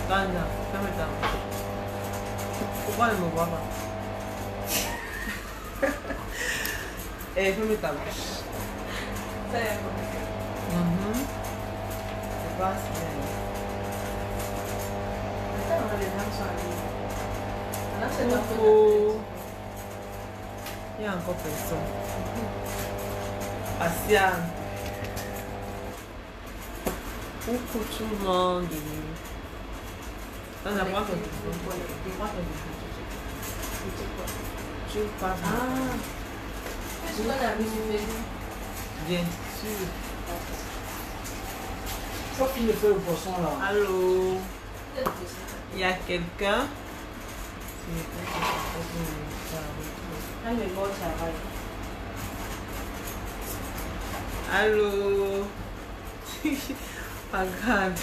Tania, ferme ta bouche. Pourquoi elle ne me voit pas? Eh, ferme ta bouche. Ça y est. C'est pas si bien. Attends, les dames sont arrivées. Là, c'est dans Coucou. Il y a encore personne. Asia. Coucou tout le monde. Tania, prends ton téléphone. Prends ton téléphone. Tu passes. Ah. Qu'est-ce qu'on a vu sur Facebook? Bien sûr. Faut qu'il le fait au poisson là. Allô? Il y a quelqu'un? Ah, mais bon, ça va. Allô? Regarde.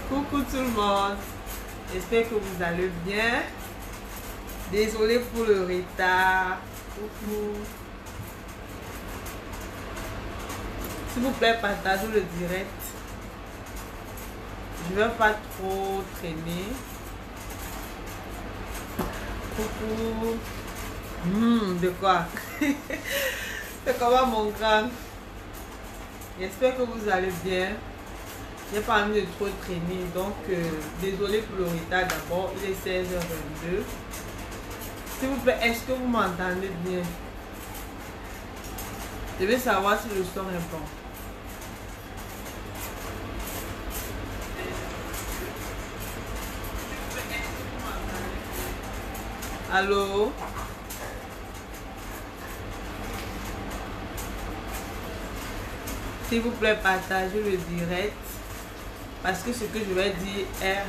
Coucou tout le monde. J'espère que vous allez bien. Désolée pour le retard. Coucou. S'il vous plaît, partagez le direct. Je ne vais pas trop traîner. Coucou. De quoi? C'est comment mon grand? J'espère que vous allez bien. J'ai pas envie de trop traîner. Donc, désolé pour le retard d'abord. Il est 16h22. S'il vous plaît, est-ce que vous m'entendez bien? Je veux savoir si le son est bon. Allô? S'il vous plaît, partagez le direct. Parce que ce que je vais dire est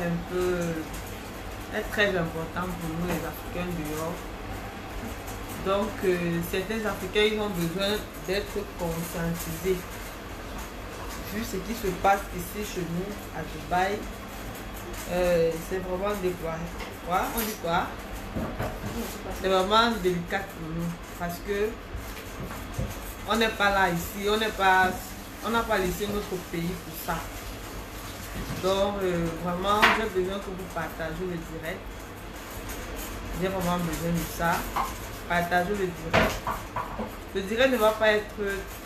très important pour nous les Africains dehors. Donc, certains Africains, ils ont besoin d'être conscientisés. Vu ce qui se passe ici chez nous, à Dubaï, c'est vraiment déplorable. Quoi? On dit quoi? C'est vraiment délicat pour nous. Parce que on n'est pas là ici, on n'a pas laissé notre pays pour ça. Donc, vraiment, j'ai besoin que vous partagez le direct. J'ai vraiment besoin de ça. Partagez le direct. Le direct ne va pas être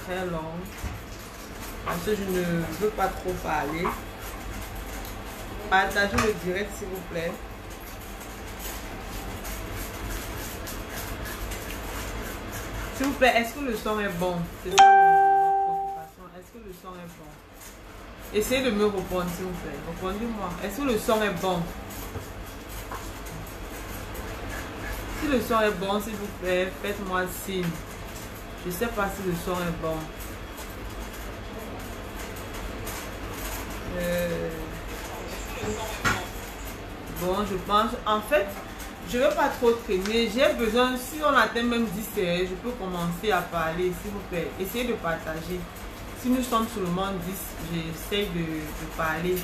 très long. Parce que je ne veux pas trop parler. Partagez le direct, s'il vous plaît. S'il vous plaît, est-ce que le son est bon? C'est ça mon préoccupation. Est-ce que le son est bon? Essayez de me répondre, s'il vous plaît. Répondez-moi. Est-ce que le son est bon? Si le son est bon, s'il vous plaît, faites-moi signe. Je ne sais pas si le son est bon. Bon, je pense... En fait, je ne veux pas trop traîner. J'ai besoin... Si on atteint même 10 heures, je peux commencer à parler, s'il vous plaît. Essayez de partager. Si nous sommes seulement 10, j'essaie de parler.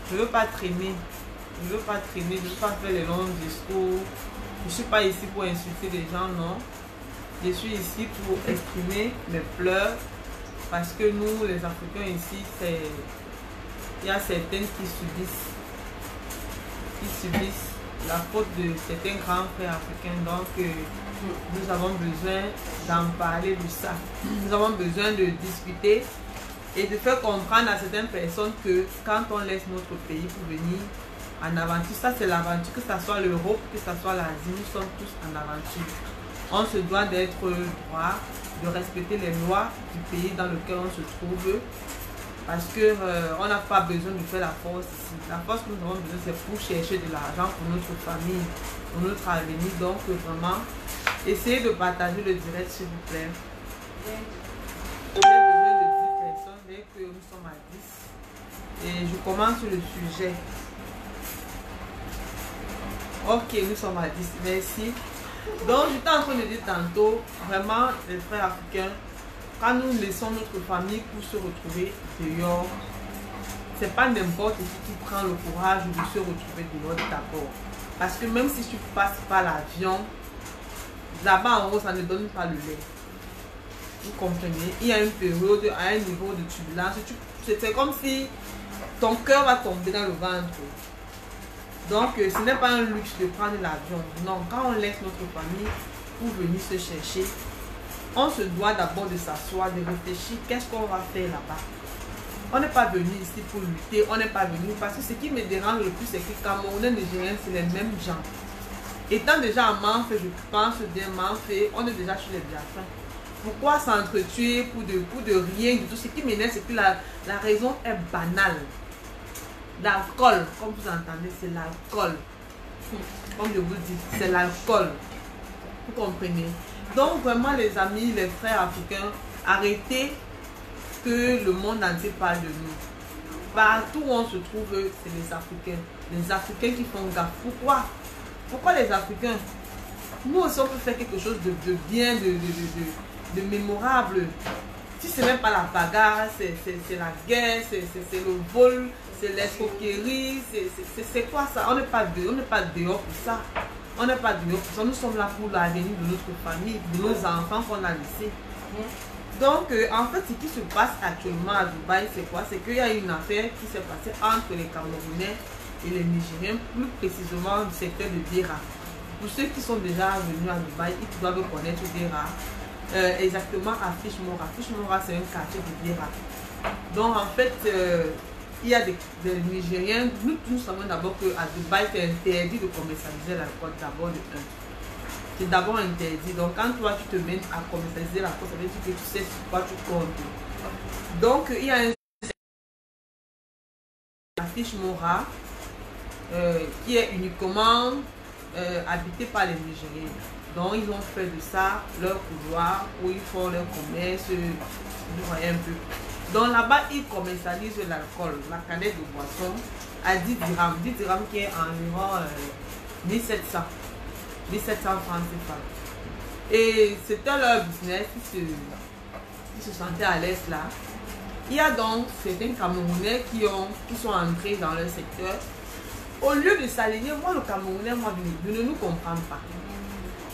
Je ne veux pas traîner. Je ne veux pas traîner. Je ne veux pas faire les longs discours. Je ne suis pas ici pour insulter les gens, non. Je suis ici pour exprimer mes pleurs. Parce que nous, les Africains ici, il y a certaines qui subissent la faute de certains grands frères africains. Donc, nous avons besoin d'en parler de ça. Nous avons besoin de discuter et de faire comprendre à certaines personnes que quand on laisse notre pays pour venir en aventure, ça c'est l'aventure, que ce soit l'Europe, que ce soit l'Asie, nous sommes tous en aventure. On se doit d'être droit, de respecter les lois du pays dans lequel on se trouve. Parce que on n'a pas besoin de faire la force ici. La force que nous avons besoin, c'est pour chercher de l'argent pour notre famille, pour notre avenir. Donc vraiment, essayez de partager le direct, s'il vous plaît. J'ai besoin de 10 personnes, dès que nous sommes à 10. Et je commence le sujet. Ok, nous sommes à 10. Merci. Donc, j'étais en train de dire tantôt, vraiment, les frères africains, quand nous laissons notre famille pour se retrouver dehors, c'est pas n'importe qui prend le courage de se retrouver dehors d'abord. Parce que même si tu passes par l'avion, là-bas en haut, ça ne donne pas le lait. Vous comprenez? Il y a une période, à un niveau de turbulence. C'est comme si ton cœur va tomber dans le ventre. Donc, ce n'est pas un luxe de prendre l'avion. Non, quand on laisse notre famille pour venir se chercher, on se doit d'abord de s'asseoir, de réfléchir, qu'est-ce qu'on va faire là-bas. On n'est pas venu ici pour lutter, on n'est pas venu parce que ce qui me dérange le plus, c'est que Camerounais, Nigériens, c'est les mêmes gens. Étant déjà en manque, je pense bien manque, on est déjà sur les biafins. Pourquoi s'entretuer pour de rien du tout? Ce qui m'énerve, c'est que la raison est banale. L'alcool, comme vous entendez, c'est l'alcool. Comme je vous dis, c'est l'alcool. Vous comprenez? Donc vraiment les amis, les frères africains, arrêtez que le monde entier parle de nous. Partout où on se trouve, c'est les Africains. Les Africains qui font gaffe. Pourquoi? Pourquoi les Africains? Nous aussi on peut faire quelque chose de bien, de mémorable. Si ce n'est pas la bagarre, c'est la guerre, c'est le vol, c'est l'escroquerie, c'est quoi ça? On n'est pas dehors pour ça. On n'est pas dehors pour ça. Nous sommes là pour l'avenir de notre famille, de nos enfants qu'on a laissés. Donc, en fait, ce qui se passe actuellement à Dubaï, c'est quoi? C'est qu'il y a une affaire qui s'est passée entre les Camerounais et les Nigériens, plus précisément du secteur de Dera. Pour ceux qui sont déjà venus à Dubaï, ils doivent connaître Dera. Exactement à Fish-Mora. Fish-Mora, c'est un quartier de Dera. Donc, en fait, il y a des Nigériens. Nous savons d'abord qu'à Dubaï, c'est interdit de commercialiser l'alcool d'abord de 1. C'est d'abord interdit. Donc, quand toi, tu te mets à commercialiser l'alcool, ça veut dire que tu sais sur quoi tu comptes. Donc, il y a un Fish-Mora qui est uniquement habité par les Nigériens. Donc, ils ont fait de ça leur couloir où ils font leur commerce. Vous voyez un peu. Donc, là-bas, ils commercialisent l'alcool, la canette de boisson, à 10 dirhams. 10 dirhams qui est environ 1700. 1700 francs CFA. Et c'était leur business, ils se sentaient à l'aise là. Il y a donc certains Camerounais qui sont entrés dans leur secteur. Au lieu de s'aligner, moi le Camerounais, moi je ne nous comprends pas.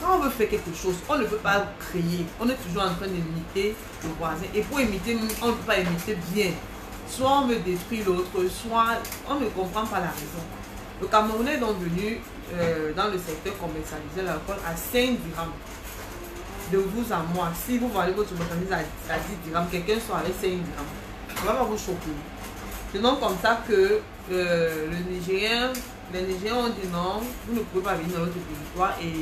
Quand on veut faire quelque chose, on ne peut pas créer. On est toujours en train d'imiter le voisin. Et pour imiter, on ne peut pas imiter bien. Soit on veut détruire l'autre, soit on ne comprend pas la raison. Le Camerounais est donc venu dans le secteur commercialisé l'alcool à 5 dirhams. De vous à moi, si vous vendez votre marchandise à 10 dirhams, quelqu'un soit avec 5 dirhams. Ça ne va pas vous choquer. C'est donc comme ça que les Nigériens ont dit non, vous ne pouvez pas venir dans notre territoire et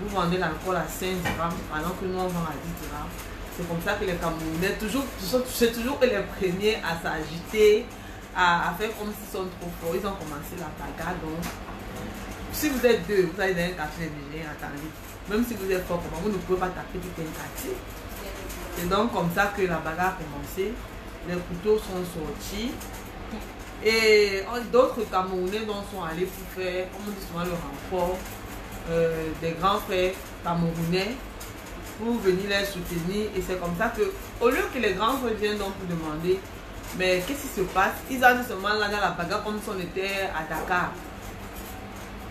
vous vendez l'alcool à 5 dirhams alors que nous on vend à 10 dirhams. C'est comme ça que les Camerounais, c'est toujours les premiers à s'agiter, à faire comme s'ils sont trop forts. Ils ont commencé la bagarre. Donc, si vous êtes deux, vous allez dans un quartier nigérien, attendez. Même si vous êtes fort, comment vous ne pouvez pas taper tout un quartier. C'est donc comme ça que la bagarre a commencé. Les couteaux sont sortis. Et d'autres Camerounais sont allés pour faire, comme on dit souvent, le renfort des grands frères camerounais pour venir les soutenir. Et c'est comme ça que, au lieu que les grands frères viennent donc pour demander, mais qu'est-ce qui se passe? Ils ont seulement là dans la bagarre comme si on était à Dakar.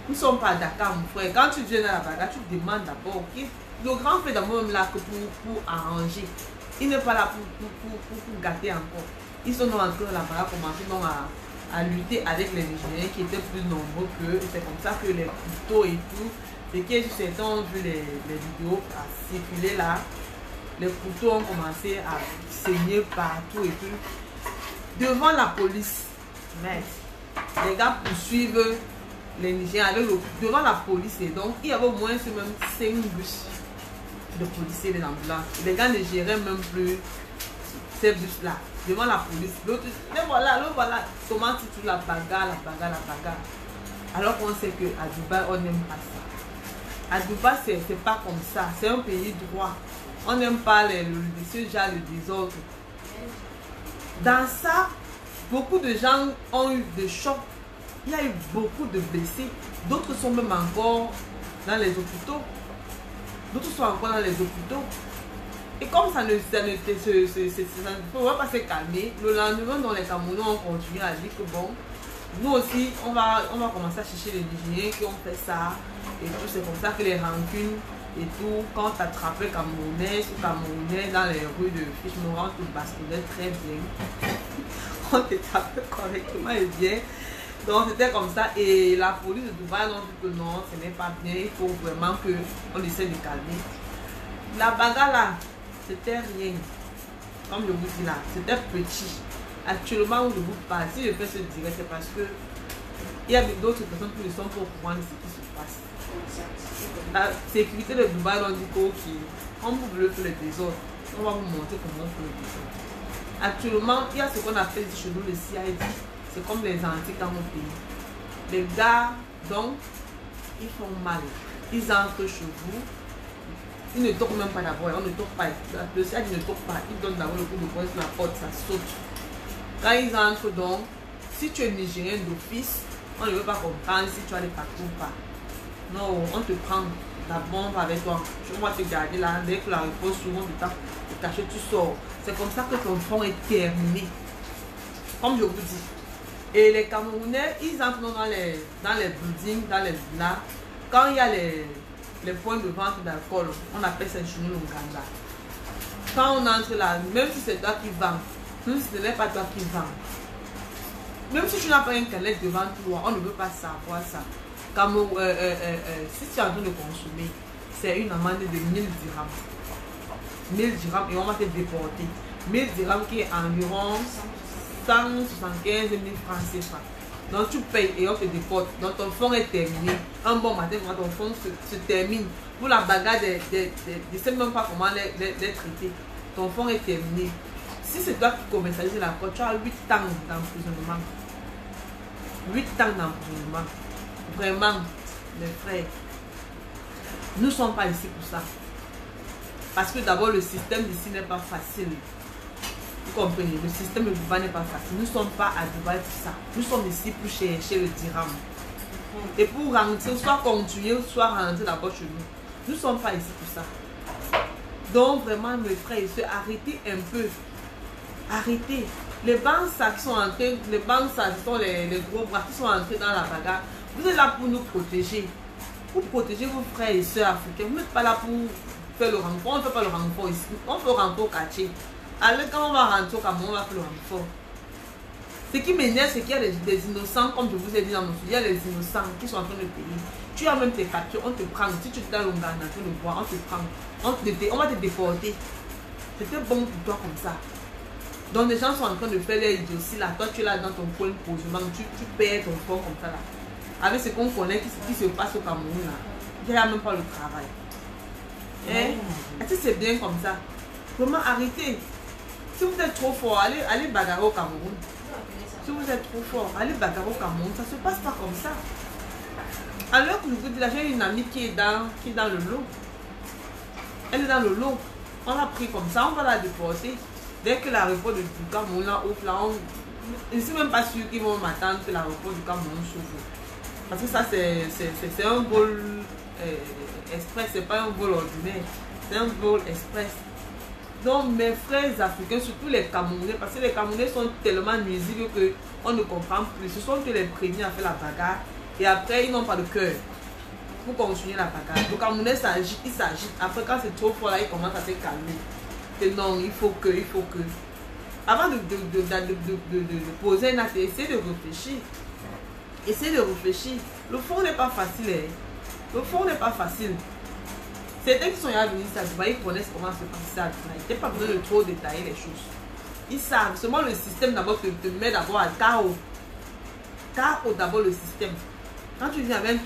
Nous ne sommes pas à Dakar, mon frère. Quand tu viens dans la bagarre, tu demandes d'abord. Le grand frère d'abord même là que pour arranger. Il n'est pas là pour gâter encore. Ils sont dans la bagarre, commencé donc à lutter avec les Nigériens qui étaient plus nombreux qu'eux. C'est comme ça que les couteaux et tout, et que certains ont vu les vidéos à circuler là. Les couteaux ont commencé à saigner partout et tout. Devant la police, mais les gars poursuivent les Nigériens devant la police. Et donc, il y avait au moins même 5 bus de policiers et d'ambulances. Les gars ne géraient même plus ces bus-là. Devant la police. Mais voilà, comment tu trouves la bagarre. Alors qu'on sait qu'à Dubaï, on n'aime pas ça. À Dubaï, c'est pas comme ça. C'est un pays droit. On n'aime pas ce genre de désordre. Dans ça, beaucoup de gens ont eu des chocs. Il y a eu beaucoup de blessés. D'autres sont même encore dans les hôpitaux. Et comme ça ne peut pas se calmer, le lendemain, dans les Camerounais, on continue à dire que bon, nous aussi, on va commencer à chercher les Nigériens qui ont fait ça. Et tout, c'est comme ça que les rancunes et tout. Quand tu attrapais Camerounais ou Camerounais dans les rues de Fichemora, on te bastonnait très bien. On te tapait correctement et bien. Donc c'était comme ça. Et la police de Dubaï a dit que non, ce n'est pas bien. Il faut vraiment qu'on essaie de calmer. La bagarre là, c'était rien. Comme je vous dis là, c'était petit. Actuellement où je vous parle, si je fais ce direct, c'est parce que il y a d'autres personnes qui ne sont pas au courant de ce qui se passe. La sécurité de Dubaï, on dit qu'on vous voulez faire le désordre, on va vous montrer comment on fait le désordre. Actuellement, il y a ce qu'on appelle chez nous le CID. C'est comme les antiques dans mon pays. Les gars, donc, ils font mal. Ils entrent chez vous. Ils ne toquent même pas d'abord. On ne toque pas. Le CID ne toque pas. Ils donnent d'abord le coup de poing sur la porte, ça saute. Quand ils entrent donc, si tu es nigérien d'office, on ne veut pas comprendre si tu as les papiers ou pas. Non, on te prend la bombe avec toi. On va te garder là. Dès que la réponse souvent de ta cacher, tu sors. C'est comme ça que ton fond est terminé. Comme je vous dis. Et les Camerounais, ils entrent dans les buildings, dans les villas. Quand il y a les points de vente d'alcool, on appelle ça chez nous l'Onganda. Quand on entre là, même si c'est toi qui vends, même si ce n'est pas toi qui vends, même si tu n'as pas internet devant toi, on ne veut pas savoir ça. Comme, si tu es en train de consommer, c'est une amende de 1000 dirhams. 1000 dirhams et on va te déporter. 1000 dirhams qui est environ 175 000 francs CFA. Donc tu payes et on te déporte. Donc ton fonds est terminé. Un bon matin, quand ton fonds se termine, pour la bagarre, je ne sais même pas comment les traiter. Ton fonds est terminé. Si c'est toi qui commercialises la côte, tu as 8 ans d'emprisonnement. 8 ans d'emprisonnement. Vraiment, mes frères, nous ne sommes pas ici pour ça. Parce que d'abord, le système ici n'est pas facile. Vous comprenez? Le système de Dubaï n'est pas facile. Nous ne sommes pas à Dubaï pour ça. Nous sommes ici pour chercher le dirham. Et pour rentrer, soit continuer, soit rentrer d'abord chez nous. Nous ne sommes pas ici pour ça. Donc vraiment, mes frères, arrêtez un peu. Arrêtez. Les banques qui sont entrés, les banques qui sont les gros bras qui sont entrés dans la bagarre, vous êtes là pour nous protéger. Pour protéger vos frères et soeurs africains. Vous n'êtes pas là pour faire le renfort. On ne fait pas le renfort ici. On fait le renfort au quartier. Alors quand on va rentrer au Cameroun, on va faire le renfort. Ce qui m'énerve, c'est qu'il y a des innocents, comme je vous ai dit dans mon sujet, il y a des innocents qui sont en train de payer. Tu as même tes factures, on te prend. Si tu es dans l'Onganda, tu le vois, on te prend. On va te déporter. C'était bon pour toi comme ça. Donc les gens sont en train de faire les idioties là. Toi tu es là dans ton coin de posement, tu perds ton corps comme ça là. Avec ce qu'on connaît qui se passe au Cameroun là. Il n'y a même pas le travail. Est-ce que c'est bien comme ça? Vraiment arrêtez. Si vous êtes trop fort, allez bagarrer au Cameroun. Si vous êtes trop fort, allez bagarrer au Cameroun. Ça ne se passe pas comme ça. Alors que je vous dis là, j'ai une amie qui est dans le lot. Elle est dans le lot. On l'a pris comme ça, on va la déporter. Dès que l'aéroport du Cameroun là ouvre là, je ne suis même pas sûr qu'ils vont m'attendre que l'aéroport du Cameroun s'ouvre. Parce que ça c'est un vol express, c'est pas un vol ordinaire, c'est un vol express. Donc mes frères africains, surtout les Camerounais, parce que les Camerounais sont tellement nuisibles qu'on ne comprend plus. Ce sont que les premiers à faire la bagarre et après ils n'ont pas de cœur pour continuer la bagarre. Le Camerounais s'agite, il s'agite. Après quand c'est trop fort là, il commence à se calmer. Et non, il faut que. Avant de poser un acte, essayez de réfléchir. Essayez de réfléchir. Le fond n'est pas facile. Hein. Le fond n'est pas facile. Certains qui sont venus à Dubaï, ils connaissent comment se passe ça à Dubaï. Il n'y a pas besoin de trop détailler les choses. Ils savent. Seulement le système d'abord te met d'abord à chaos. Chaos d'abord le système. Quand tu viens avec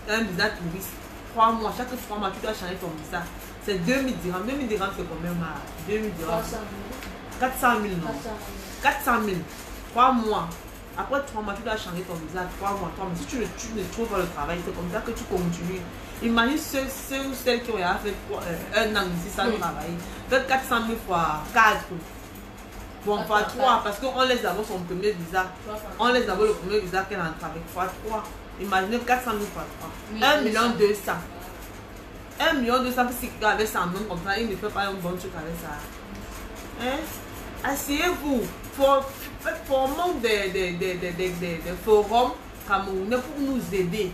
un visa touriste, 3 mois, chaque 3 mois, tu dois changer ton visa. C'est 2000 dirhams. 2000 dirhams, c'est combien, ma 2000 dirhams. 400 000, non. 400 000. 3 mois. Après 3 mois, tu dois changer ton visa. 3 mois, 3 mois. Si tu ne trouves pas le travail, c'est comme ça que tu continues. Imagine ceux ou celles qui ont fait 1 an ici sans travailler. Faites 400 000 fois 4. Bon, fois 3, parce qu'on laisse d'abord son premier visa. On laisse d'abord le premier visa qu'elle entre avec. Fois 3. Imaginez 400 000 fois 3. 1 200 000. 1 200 000, si quelqu'un avait 100 000 comme ça, il ne fait pas un bon truc avec ça. Hein? Asseyez-vous. Formons des forums camerounais pour nous aider.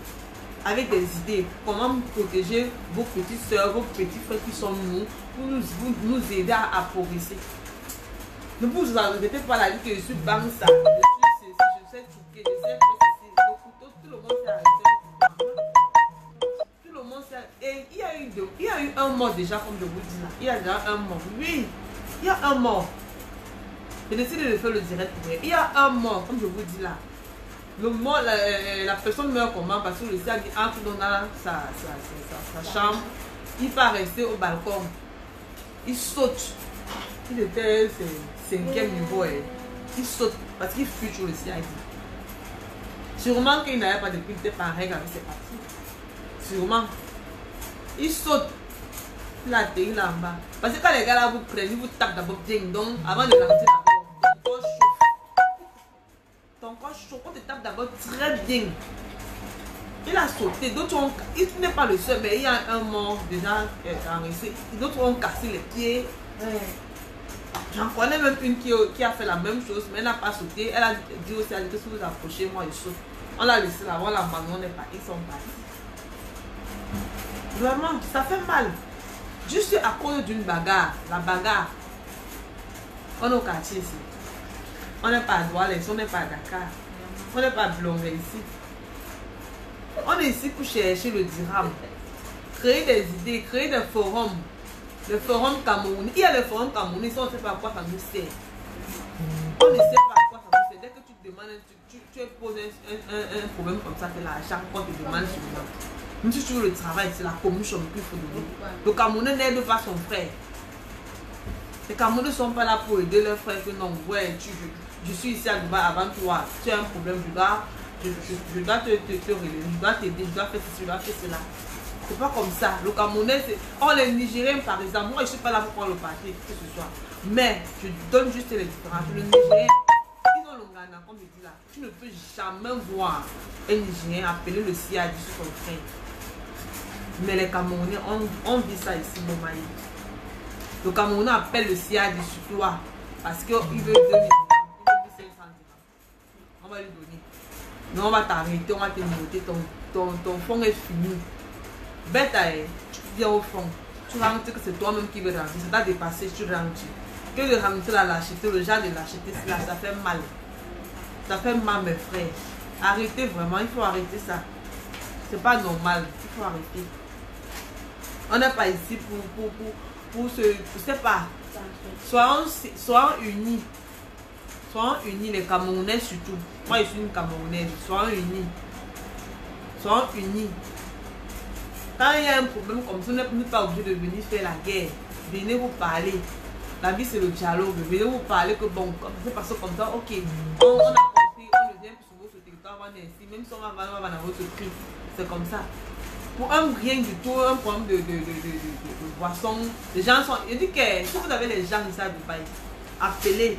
avec des idées. Comment protéger vos petites soeurs, vos petits frères qui sont nous, pour nous aider à progresser. Ne vous arrêtez pas la vie que je suis bang ça, je sais choquer, je sais faire ceci. Le couteau, tout le monde s'est arrêté. Tout le monde s'est... Et il y a eu un mort déjà, comme je vous dis là. Il y a déjà un mort. Oui, il y a un mort. J'ai décidé de faire le direct pour elle. Il y a un mort, comme je vous dis là. Le mort, la personne meurt comment? Parce que le ciel entre dans sa chambre. Il va rester au balcon. Il saute. Il était 5e niveau. Il saute parce qu'il fuit sur le ciel. Sûrement qu'il n'avait pas de pilté pareil avec ses parties. Sûrement. Il saute. Il atterrit là-bas. Parce que quand les gars là vous prennent, ils vous tapent d'abord ding dong avant de lancer d'abord. Ton corps chauffe. Ton corps chauffe. On te tape d'abord très bien. Il a sauté. D'autres ont. Il n'est pas le seul, mais il y a un mort déjà enregistré. D'autres ont cassé les pieds. J'en connais même une qui a fait la même chose, mais elle n'a pas sauté. Elle a dit aussi à l'équipe, si vous approchez, moi je saute. On l'a laissé là, on l'a abandonné, ils sont partis. Vraiment, ça fait mal. Juste à cause d'une bagarre, la bagarre. On est au quartier ici. On n'est pas à Douala, on n'est pas à Dakar. On n'est pas à Blongué ici. On est ici pour chercher le dirham. Créer des idées, créer des forums. Le forum Cameroun. Il y a le forum Cameroun, on ne sait pas à quoi ça nous sert. On ne sait pas à quoi ça nous sert. Dès que tu te demandes, tu poses un problème comme ça, c'est l'argent qu'on te demande sur le monde. Même si tu veux le travail, c'est la commission qu'il faut donner. Le Camerounais n'aide pas son frère. Les Camerounais ne sont pas là pour aider leurs frères que non, ouais, je suis ici à Dubaï avant toi, tu as un problème, je dois te relever, je dois t'aider, je dois faire ceci, je dois faire cela. C'est pas comme ça. Le Camerounais, c'est... Oh, les Nigériens, par exemple, moi, je ne suis pas là pour prendre le parti, que ce soit. Mais, je donne juste les différences. Le Nigérien, ils ont le Ghana, comme je dis là. Tu ne peux jamais voir un Nigérien appeler le CIAD sur son frère. Mais les Camerounais, on vit ça ici, mon mari. Le Camerounais appelle le CIAD sur toi parce qu'il veut 2 000 dirhams, il veut 500 dirhams. On va lui donner. Mais on va t'arrêter, on va te noter, ton fonds est fini. Bête, tu viens au fond, tu rentres que c'est toi-même qui veux rentrer, ça t'a dépassé, tu rentres. Que de rentrer là, l'acheter, le genre de l'acheter, ça fait mal. Ça fait mal, mes frères. Arrêtez vraiment, il faut arrêter ça. C'est pas normal, il faut arrêter. On n'est pas ici pour se... Je sais pas. Soyons unis. Soyons unis, les Camerounais surtout. Moi, je suis une Camerounaise. Soyons unis. Soyons unis. Quand il y a un problème comme ça, vous n'êtes pas obligé de venir faire la guerre. Venez vous parler. La vie, c'est le dialogue. Venez vous parler que bon, c'est passé comme ça, ok. On a compris, on le vient sur votre territoire, on est ici. Même si on va dans votre prix, c'est comme ça. Pour un rien du tout, un problème de boisson, les gens sont... Je dis que si vous avez les gens ici à Dubaï, appelez,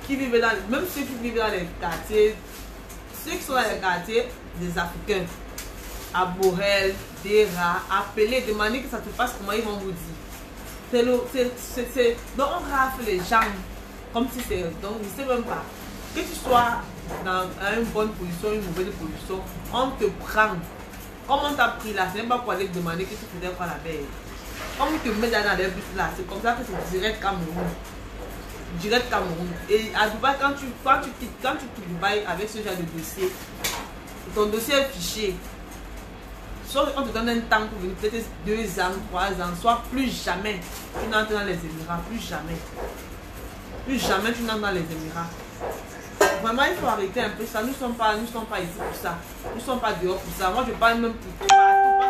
qui vivent dans... Même ceux qui vivent dans les quartiers, ceux qui sont dans les quartiers des Africains, à Borel, des rats, appelez, demandez que ça se passe, comment ils vont vous dire. Donc on rafle les gens comme si c'est... Donc je ne sais même pas. Que tu sois dans une bonne position, une mauvaise position, on te prend. Comme on t'a pris là, c'est même pas pour aller te demander que tu faisais quoi la veille. Comme on te met dans les bus là, c'est comme ça que c'est direct Cameroun. Direct Cameroun. Et à Dubaï, quand tu quittes Dubaï avec ce genre de dossier, ton dossier est fiché. Soit on te donne un temps pour venir, peut-être 2 ans, 3 ans, soit plus jamais tu n'entres dans les Émirats, plus jamais. Plus jamais tu n'entres dans les Émirats. Vraiment, il faut arrêter un peu ça. Nous ne sommes pas ici pour ça. Nous ne sommes pas dehors pour ça. Moi, je parle même plutôt partout,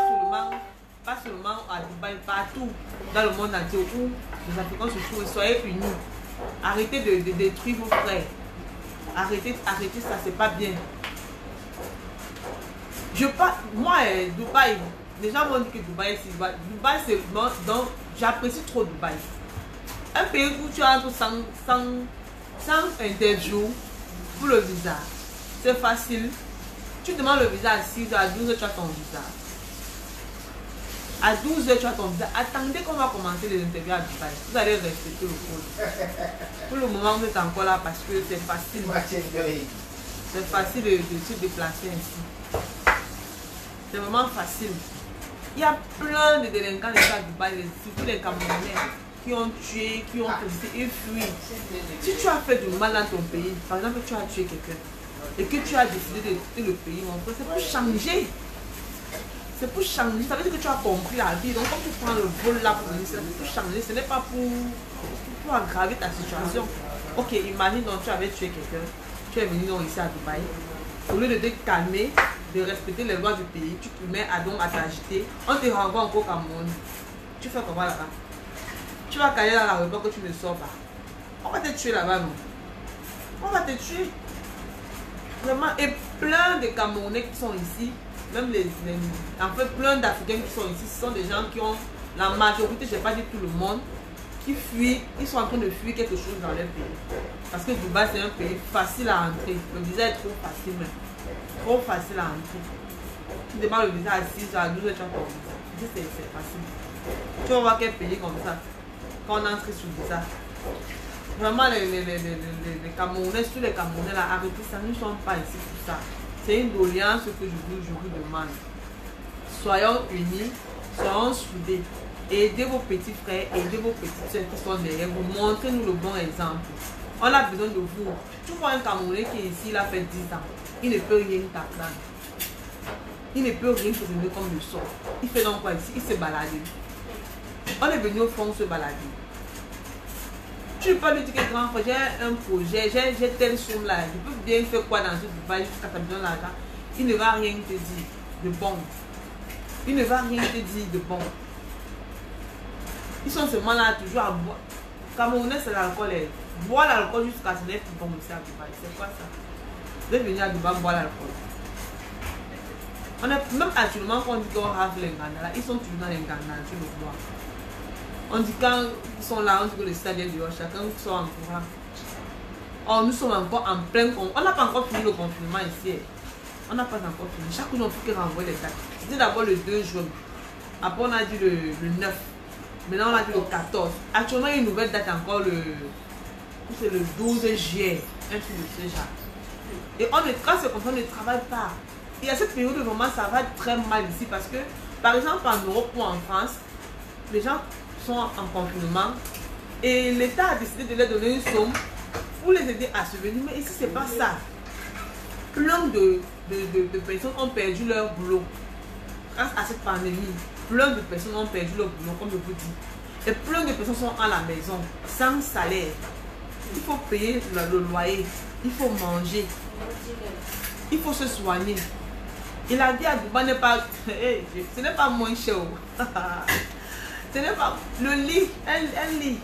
pas seulement à Dubaï, partout dans le monde entier où les Africains se trouvent. Soyez unis. Arrêtez de détruire vos frères. Arrêtez ça, c'est pas bien. Moi, Dubaï, les gens m'ont dit que Dubaï, c'est bon, donc j'apprécie trop Dubaï. Un pays où tu entres sans interview pour le visa, c'est facile. Tu demandes le visa à 6 h, à 12 h, tu as ton visa. À 12 h, tu as ton visa. Attendez qu'on va commencer les interviews à Dubaï. Vous allez respecter le code. Pour le moment, vous êtes encore là parce que c'est facile. C'est facile de se déplacer ainsi. C'est vraiment facile. Il y a plein de délinquants ici à Dubaï, surtout les Camerounais, qui ont tué, qui ont fait et fui. Si tu as fait du mal dans ton pays, par exemple tu as tué quelqu'un, et que tu as décidé de quitter le pays, mon frère, c'est pour changer. C'est pour changer. Ça veut dire que tu as compris la vie. Donc, quand tu prends le vol là pour venir, c'est pour changer. Ce n'est pas pour aggraver ta situation. Ok, imagine donc tu avais tué quelqu'un. Tu es venu donc ici à Dubaï. Au lieu de te calmer, de respecter les lois du pays, tu te mets à t'agiter. On te renvoie encore au Cameroun. Tu fais comment là-bas? Tu vas caler dans l'aéroport que tu ne sors pas. On va te tuer là-bas, non? On va te tuer. Vraiment. Et plein de Camerounais qui sont ici, même en fait plein d'Africains qui sont ici, ce sont des gens qui ont, la majorité, je ne vais pas dire tout le monde, qui fuient, ils sont en train de fuir quelque chose dans leur pays. Parce que Dubaï c'est un pays facile à entrer. Le visa est trop facile même. Trop facile à entrer. Tu démarres le visa à 6 à 12 heures, tu as ton visa. C'est facile. Tu vas voir quel pays comme ça, quand on entre sur le visa. Vraiment les Camerounais, tous les Camerounais là, arrêtez ça, nous ne sommes pas ici pour ça. C'est une doléance que je vous demande. Soyons unis, soyons soudés. Aidez vos petits frères, aidez vos petites soeurs qui sont derrière vous. Montrez-nous le bon exemple. On a besoin de vous. Tu vois un Camerounais qui est ici, il a fait 10 ans. Il ne peut rien t'apprendre. Il ne peut rien te donner comme le sort. Il fait donc quoi ici? Il se balade. On est venu au fond se balader. Tu ne peux pas lui dire que grand frère, j'ai un projet, j'ai telle somme là, je peux bien faire quoi dans ce Dubaï jusqu'à ta besoin d'argent. Il ne va rien te dire de bon. Il ne va rien te dire de bon. Ils sont seulement là toujours à boire. Camerounais, c'est l'alcool. Boire l'alcool jusqu'à ce n'est plus bon ici à Dubaï. C'est quoi ça? Vous êtes venu à Dubaï boire l'alcool. On est, même actuellement, quand on dit qu'on rave les Ghana, ils sont toujours dans les Ghana, tu le vois. On dit quand ils sont là, on dit que le stade est dehors, chacun sort en courant. Or, nous sommes encore en plein confinement. On n'a pas encore fini le confinement ici. On n'a pas encore fini. Chaque jour, on fait que renvoyer les dates. C'était d'abord le 2 juin. Après, on a dit le 9. Maintenant, on a dit le 14. Actuellement, il y a une nouvelle date encore, c'est le 12 juillet. Un truc de ce genre. Et quand c'est comme ça, on ne travaille pas. Et à cette période, vraiment, ça va très mal ici parce que, par exemple, en Europe ou en France, les gens sont en confinement et l'État a décidé de leur donner une somme pour les aider à survenir. Mais ici, c'est pas ça. Plein de personnes ont perdu leur boulot grâce à cette pandémie. Plein de personnes ont perdu leur boulot, comme je vous dis. Et plein de personnes sont à la maison, sans salaire. Il faut payer le loyer, il faut manger, il faut se soigner. Il a dit à Dubaï n'est pas... ce n'est pas moins cher. Ce n'est pas... Le lit, un lit.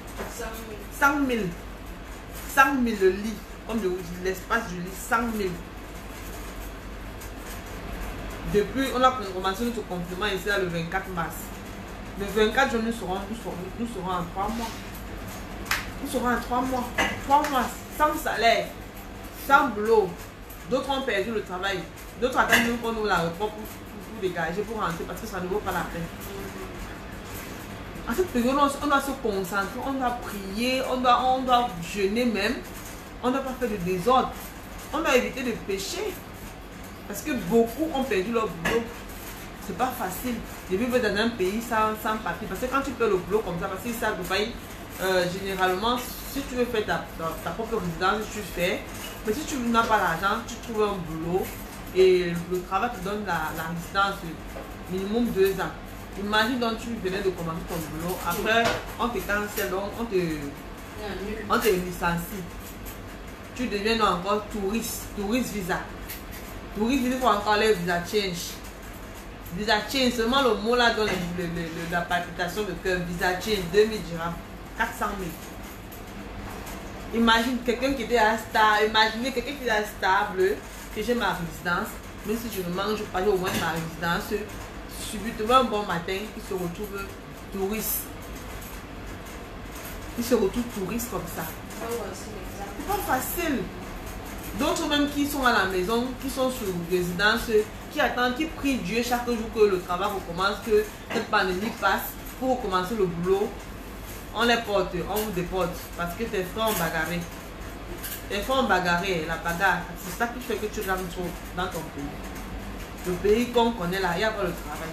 100 000. 100 000 le lit. Comme je vous dis, l'espace du lit, 100 000. Depuis, on a commencé notre confinement ici le 24 mars. Le 24 juin, nous serons en 3 mois. Nous serons en 3 mois. 3 mois, sans salaire, sans boulot. D'autres ont perdu le travail. D'autres attendent qu'on ouvre l'aéroport pour dégager, pour rentrer, parce que ça ne vaut pas la peine. En cette période, on doit se concentrer, on doit prier, on doit jeûner même. On ne doit pas faire de désordre. On doit éviter de pécher. Parce que beaucoup ont perdu leur boulot. C'est pas facile de vivre dans un pays sans papier. Parce que quand tu perds le boulot comme ça, parce que ça Dubaï, généralement, si tu veux faire ta propre résidence, tu fais. Mais si tu n'as pas l'argent, tu trouves un boulot et le travail te donne la résidence minimum 2 ans. Imagine donc tu venais de commencer ton boulot, après on te cancelle, donc on te licencie. Tu deviens donc encore touriste visa. Touriste, il faut encore les visa change. Visa change, seulement le mot là donne la palpitation de cœur. Visa change, 2000 dirhams, 400 000. Imagine quelqu'un qui était instable, imaginez quelqu'un qui est stable, que j'ai ma résidence, même si je ne mange pas, j'ai au moins ma résidence, subitement un bon matin, il se retrouve touriste. Il se retrouve touriste comme ça. C'est pas facile. D'autres même qui sont à la maison, qui sont sur résidence, qui attendent, qui prient Dieu chaque jour que le travail recommence, que cette pandémie passe pour recommencer le boulot. On les porte, on vous déporte parce que tes frères ont bagarré. Tes frères ont bagarré, la bagarre. C'est ça qui fait que tu rentres dans ton pays. Le pays qu'on connaît là, il n'y a pas le travail.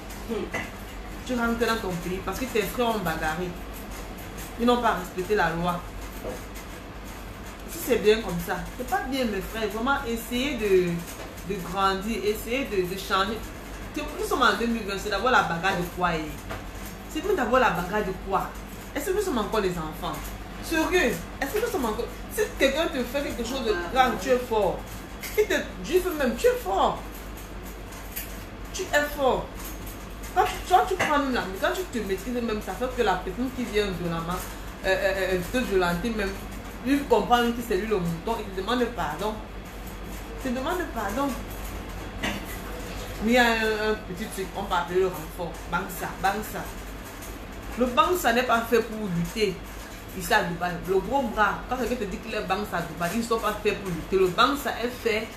Tu rentres dans ton pays parce que tes frères ont bagarré. Ils n'ont pas respecté la loi. Si c'est bien comme ça, c'est pas bien mes frères. Vraiment essayer de grandir, essayer de changer. Nous sommes en 2020, c'est d'abord la bagarre de quoi. C'est même d'abord la bagarre de quoi. Est-ce que nous sommes encore des enfants? Sérieux? Est-ce que nous sommes encore... Si quelqu'un te fait quelque chose de grave, tu es fort. Si te juge même, tu es fort. Tu es fort. Quand tu prends même la... Quand tu te maîtrises même, ça fait que la personne qui vient violemment, te violenter même, lui comprend que c'est lui le mouton, il te demande pardon. Il te demande pardon. Mais il y a un petit truc, on va appeler le renfort. Bangsa. Le Bangsa n'est pas fait pour lutter. Ici à Dubaï, le gros bras, quand quelqu'un te dit qu'il est Bangsa à Dubaï, ils ne sont pas faits pour lutter. Le Bangsa est fait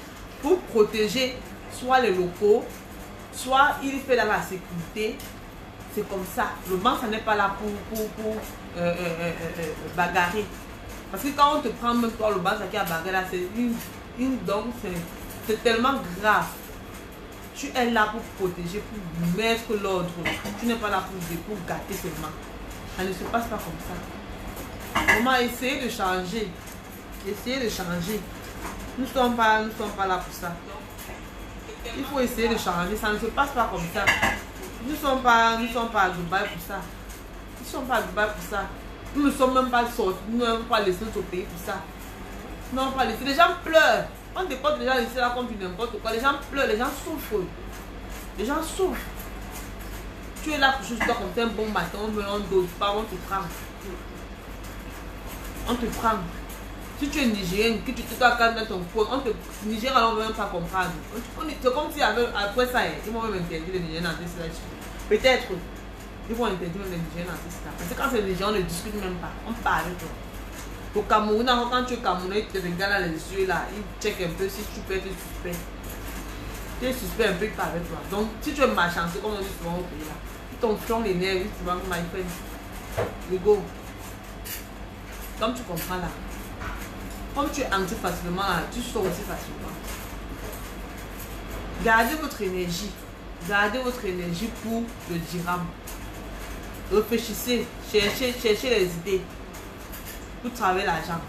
pour protéger soit les locaux, soit il fait dans la sécurité. C'est comme ça. Le Bangsa n'est pas là pour bagarrer. Parce que quand on te prend même toi, le Bangsa qui a bagarré là, c'est c'est tellement grave. Tu es là pour protéger, pour mettre l'ordre. Tu n'es pas là pour gâter seulement. Ça ne se passe pas comme ça. Comment essayer de changer? Essayer de changer. Nous ne sommes pas là pour ça. Il faut essayer de changer. Ça ne se passe pas comme ça. Nous ne sommes pas à Dubaï pour ça. Nous ne sommes pas à Dubaï pour ça. Nous ne sommes même pas sortis. Nous n'avons pas laissé notre pays pour ça. Nous n'avons pas laissé. Les gens pleurent. On déporte les gens ici là comme n'importe quoi. Les gens pleurent, les gens souffrent. Les gens souffrent. Tu es là pour juste toi comme un bon matin, on dose pas, on te prend. On te prend. Si tu es nigérien, que tu te calmes dans ton coin, Nigérien, on ne veut même pas comprendre. C'est comme si après ça, ils vont même interdire les Nigériens dans ce là. Peut-être, ils vont interdire les Nigériens dans ce là. Parce que quand c'est les Nigériens, on ne discute même pas. On parle de toi. Au Cameroun, quand tu es Camerounais, tu te regardes les yeux là, ils checkent un peu si tu peux être suspect. Tu es suspect un peu pas avec toi. Donc, si tu es malchanceux, comme on dit souvent au pays là, ils t'ont flon les nerfs, tu vas my friend. You go. Comme tu comprends là. Comme tu es anxieux facilement là, tu sors aussi facilement. Gardez votre énergie. Gardez votre énergie pour le dirham. Réfléchissez, cherchez les idées. Pour travailler l'argent.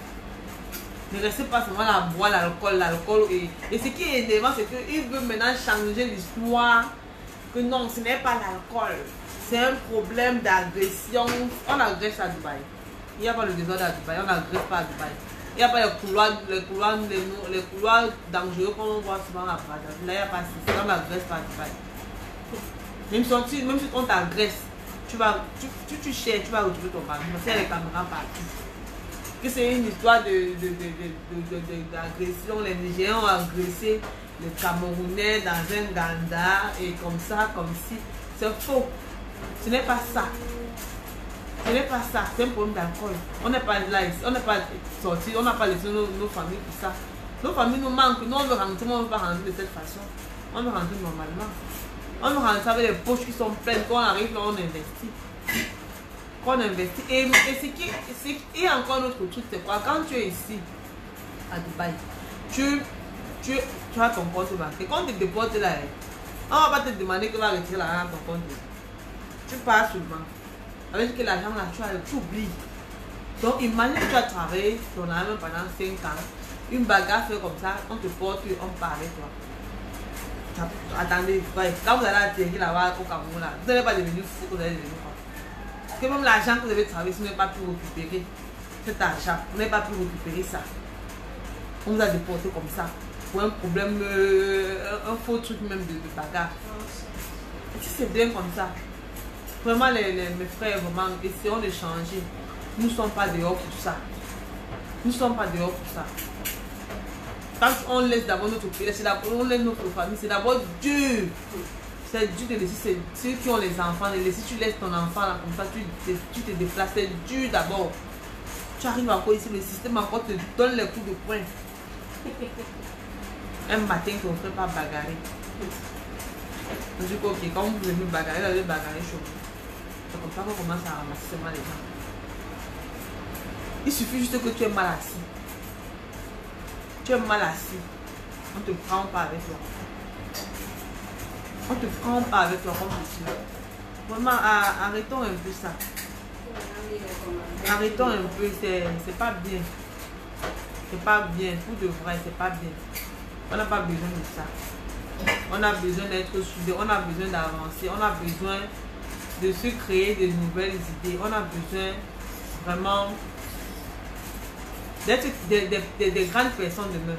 Ne restez pas seulement à boire l'alcool. Et ce qui est énervant, c'est qu'il veut maintenant changer l'histoire. Que non, ce n'est pas l'alcool. C'est un problème d'agression. On agresse à Dubaï. Il n'y a pas le désordre à Dubaï. On n'agresse pas à Dubaï. Il n'y a pas les couloirs dangereux qu'on voit souvent à Paris. Là, il n'y a pas ça. On n'agresse pas à Dubaï. Même si on t'agresse, tu cherches, tu vas retrouver ton mari. Parce qu'il y a les caméras partout. Que c'est une histoire d'agression. Les Nigériens ont agressé les Camerounais dans un ganda et comme ça, comme si. C'est faux. Ce n'est pas ça. Ce n'est pas ça. C'est un problème d'alcool. On n'est pas là ici. On n'est pas sorti. On n'a pas laissé nos familles pour ça. Nos familles nous manquent. Nous, on veut rentrer, mais on ne veut pas rentrer de cette façon. On veut rentrer normalement. On veut rentrer avec les poches qui sont pleines. Quand on arrive là, on investit. Qu'on investit. Et encore un autre truc, c'est quoi? Quand tu es ici, à Dubaï, tu as ton compte bancaire. Quand tu te déportes là, on ne va pas te demander que tu vas retirer l'argent de ton compte. Tu pars souvent. Avec que l'argent là, tu oublies. Donc imagine que tu as travaillé ton argent pendant 5 ans. Une bagarre fait comme ça, on te porte, on part avec toi. Attendez, quand vous allez atterrir là-bas au Cameroun, là, vous n'allez pas devenir fou, vous allez devenir quoi? Que même l'argent que vous avez travaillé, vous n'avez pas pu récupérer cet argent, vous n'avez pas pu récupérer ça. On vous a déporté comme ça pour un problème, un faux truc même de bagarre. Et si c'est bien comme ça, vraiment mes frères, vraiment, essayons de changer. Nous ne sommes pas dehors pour ça. Nous ne sommes pas dehors pour ça. Quand on laisse d'abord notre pays, on laisse notre famille, c'est d'abord Dieu. C'est Dieu de laisser ceux qui ont les enfants, de laisser, tu laisses ton enfant là, comme ça, tu te déplaces, c'est Dieu d'abord. Tu arrives encore ici, le système encore te donne les coups de poing. Un matin, tu ne ferais pas bagarrer. Je dis ok, quand vous venez bagarrer, vous allez bagarrer chaud. C'est comme ça qu'on commence à ramasser seulement les gens. Il suffit juste que tu es mal assis. Tu es mal assis. On te prend pas avec toi. On te prend pas avec leur compétition. Vraiment, arrêtons un peu ça. Arrêtons un peu, c'est pas bien. C'est pas bien, pour de vrai, c'est pas bien. On n'a pas besoin de ça. On a besoin d'être soudés, on a besoin d'avancer, on a besoin de se créer de nouvelles idées. On a besoin vraiment d'être des grandes personnes demain.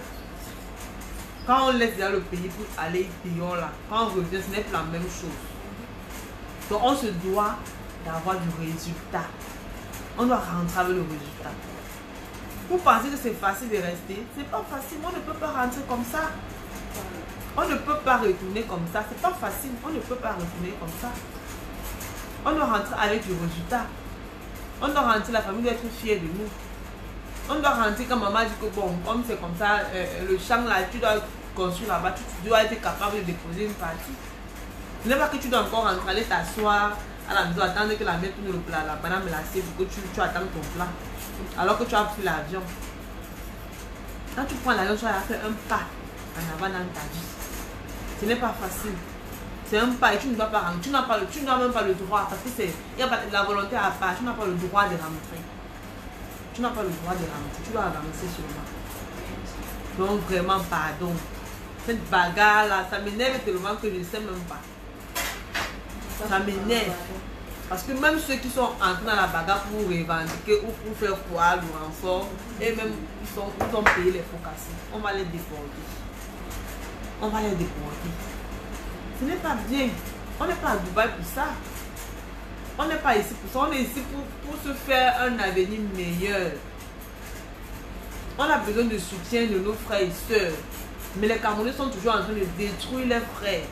Quand on laisse le pays pour aller dehors là, quand on revient, ce n'est plus la même chose. Donc on se doit d'avoir du résultat. On doit rentrer avec le résultat. Vous pensez que c'est facile de rester? C'est pas facile. On ne peut pas rentrer comme ça. On ne peut pas retourner comme ça. C'est pas facile. On ne peut pas retourner comme ça. On doit rentrer avec du résultat. On doit rentrer, la famille doit être fière de nous. On doit rentrer quand maman dit que bon, comme c'est comme ça, le champ là, tu dois construire là-bas, tu dois être capable de déposer une partie. Ce n'est pas que tu dois encore rentrer, aller t'asseoir à la maison, attendre que la mère tourne le plat, la banane me la sève pour que tu attends ton plat. Alors que tu as pris l'avion. Quand tu prends l'avion, tu vas faire un pas en avant dans ta vie. Ce n'est pas facile. C'est un pas et tu ne dois pas rentrer. Tu n'as même pas le droit parce que il y a pas la volonté à part. Tu n'as pas le droit de rentrer. Tu n'as pas le droit de rentrer. Tu dois avancer seulement. Donc vraiment pardon. Cette bagarre là, ça m'énerve tellement que je ne sais même pas. Ça m'énerve. Parce que même ceux qui sont entrés dans la bagarre pour revendiquer ou pour faire croire le renfort, et même ils ont payé les faux cassés. On va les déporter. On va les déporter. Ce n'est pas bien. On n'est pas à Dubaï pour ça. On n'est pas ici pour ça. On est ici pour se faire un avenir meilleur. On a besoin de soutien de nos frères et sœurs. Mais les Camerounais sont toujours en train de détruire leurs frères.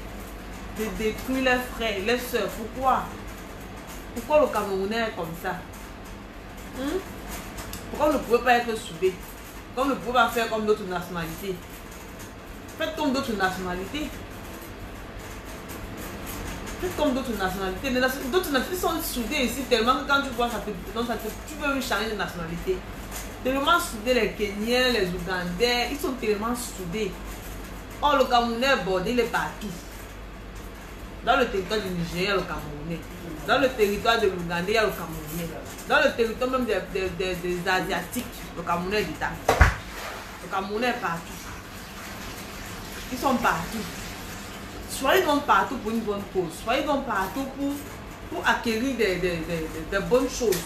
De détruire leurs frères et leurs sœurs. Pourquoi? Pourquoi le Camerounais est comme ça? Pourquoi on ne pouvait pas être soudés? Pourquoi on ne pouvait pas faire comme d'autres nationalités? Faites comme d'autres nationalités. Faites comme d'autres nationalités. D'autres nationalités sont soudées ici tellement que quand tu vois ça, tu veux changer de nationalité. Tellement soudés, les Kenyans, les Ougandais, ils sont tellement soudés. Oh, le Camerounais est bordé, il est partout. Dans le territoire du Nigeria, il y a le Camerounais. Dans le territoire de l'Ougandais, il y a le Camerounais. Dans le territoire même des Asiatiques, le Camerounais est dedans. Le Camerounais est partout. Ils sont partout. Soyez donc partout pour une bonne cause. Soyez donc partout pour acquérir des bonnes choses.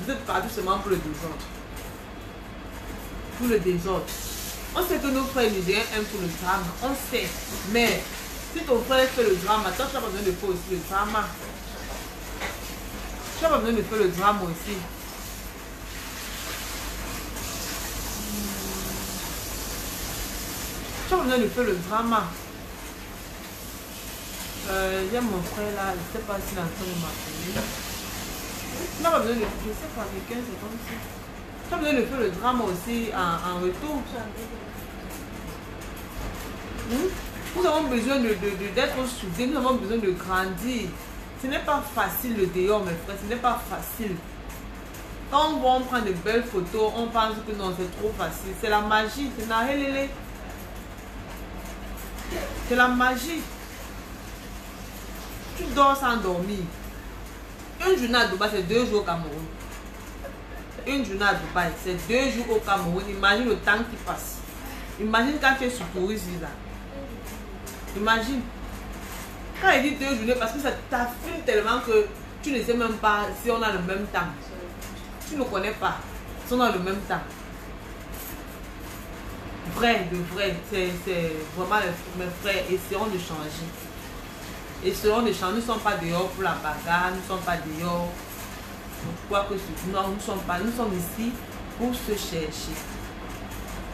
Vous êtes partout seulement pour le désordre. Pour le désordre. On sait que nos frères nigériens aiment pour le drame. On sait. Mais si ton frère fait le drame, toi tu n'as pas besoin de faire aussi le drame. Tu n'as pas besoin de faire le drame aussi. Tu as besoin de faire le drama. Il y a mon frère là, je ne sais pas s'il est en train de m'appeler. Tu n'as pas besoin de... Je ne sais pas, quelqu'un c'est comme ça. Tu as besoin de faire le drama aussi en retour. Nous avons besoin d'être soudés, nous avons besoin de grandir. Ce n'est pas facile le dehors mes frères, ce n'est pas facile. Quand on prend de belles photos, on pense que non c'est trop facile. C'est la magie, c'est la helele. C'est la magie. Tu dors sans dormir. Une journée à Dubaï, c'est 2 jours au Cameroun. Une journée à Dubaï, c'est 2 jours au Cameroun. Imagine le temps qui passe. Imagine quand tu es sur tourisme là. Imagine. Quand il dit 2 journées, parce que ça t'affine tellement que tu ne sais même pas si on a le même temps. Tu ne connais pas si on a le même temps. Vrai, de vrai, c'est vraiment mes frères, essayons de changer. Essayons de changer, nous ne sommes pas dehors pour la bagarre, nous ne sommes pas dehors pour quoi que ce soit. Non, nous sommes ici pour se chercher.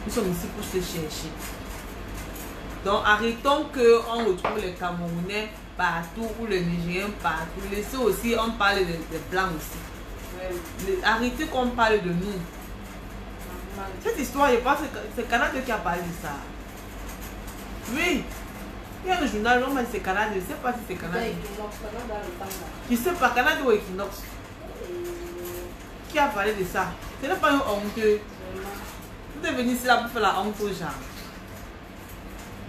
Nous sommes ici pour se chercher. Donc arrêtons qu'on retrouve les Camerounais partout ou les Nigériens partout. Laissez aussi, on parle des Blancs aussi. Arrêtez qu'on parle de nous. Cette histoire, je pense que c'est Canada qui a parlé de ça. Oui. Il y a un journal, on m'a dit c'est Canada, je ne sais pas si c'est Canada. Je ne sais pas, Canada ou Equinox. Qui a parlé de ça? Ce n'est pas une honte. Vous êtes venu ici là pour faire la honte aux gens.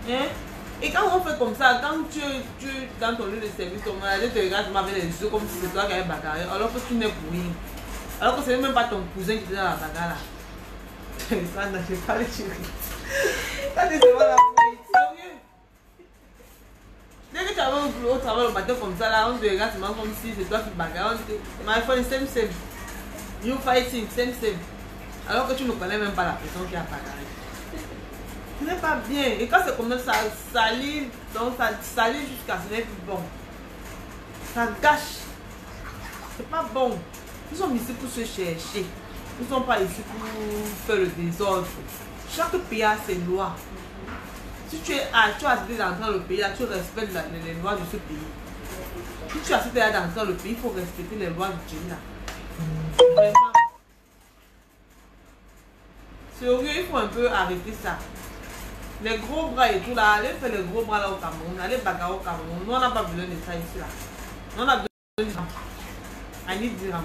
Hein? Et quand on fait comme ça, quand tu dans ton lieu de service, ton manager te regarde avec les yeux comme si c'est toi qui avais bagarré, alors que tu n'es pour rien. Alors que ce n'est même pas ton cousin qui était dans la bagarre là. Ça, non, je vais pas le tuer. Ça, c'est vraiment la folie. Sérieux. Dès que tu arrives au travail le matin comme ça, là, on te regarde seulement comme si c'est toi qui bagarre. On te dit, my friend, same. You fighting, same. Alors que tu ne connais même pas la personne qui a bagarré. Ce n'est pas bien. Et quand c'est comme ça, ça salit, donc ça salit jusqu'à ce n'est plus bon. Ça gâche. C'est pas bon. Nous sommes ici pour se chercher. Nous ne sommes pas ici pour faire le désordre. Chaque pays a ses lois. Si tu as accepté d'entrer dans le pays, tu respectes les lois de ce pays. Si tu as accepté d'entrer dans le pays, il faut respecter les lois du pays là. Vraiment. Sérieux, il faut un peu arrêter ça. Les gros bras et tout là, allez faire les gros bras là au Cameroun, allez bagarrer au Cameroun. Nous on n'a pas besoin de ça ici là. Nous on a besoin de dirham. I need dirham.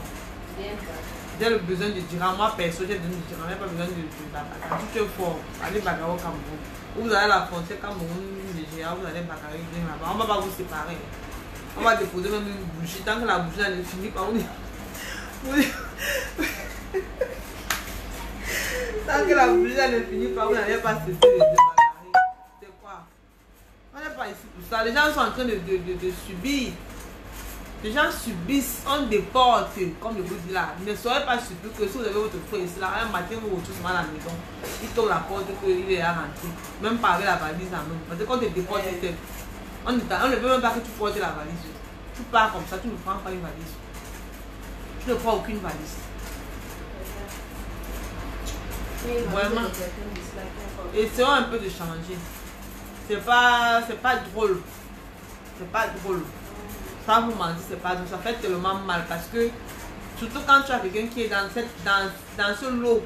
J'ai le besoin de dirham. Moi perso, j'ai besoin de dirham. Je n'ai pas besoin de bagarre. Si tu es fort, allez bagarrer au Cameroun. Vous allez à la frontière Cameroun, Nigeria, vous allez bagarrer là-bas. On ne va pas vous séparer. On va déposer même une bougie. Tant que la bougie elle finit par où. Tant que la bougie elle finit par où, vous n'allez pas cesser de bagarrer. C'est quoi? On n'est pas ici pour ça. Les gens sont en train de subir. Les gens subissent, on déporte, comme je vous dis là. Ne soyez pas surpris que si vous avez votre frère ici, là, un matin vous retrouvez à la maison, il tourne la porte qu'il est à rentrer. Même pas avec la valise en main. Parce que quand tu déportes, on ne veut même pas que tu portes la valise. Tu pars comme ça, tu ne prends pas une valise. Tu ne prends aucune valise. Vraiment. Essayons un peu de changer. C'est pas drôle. C'est pas drôle. Ça vous mentir, c'est pas drôle. Ça fait tellement mal parce que surtout quand tu as quelqu'un qui est dans ce lot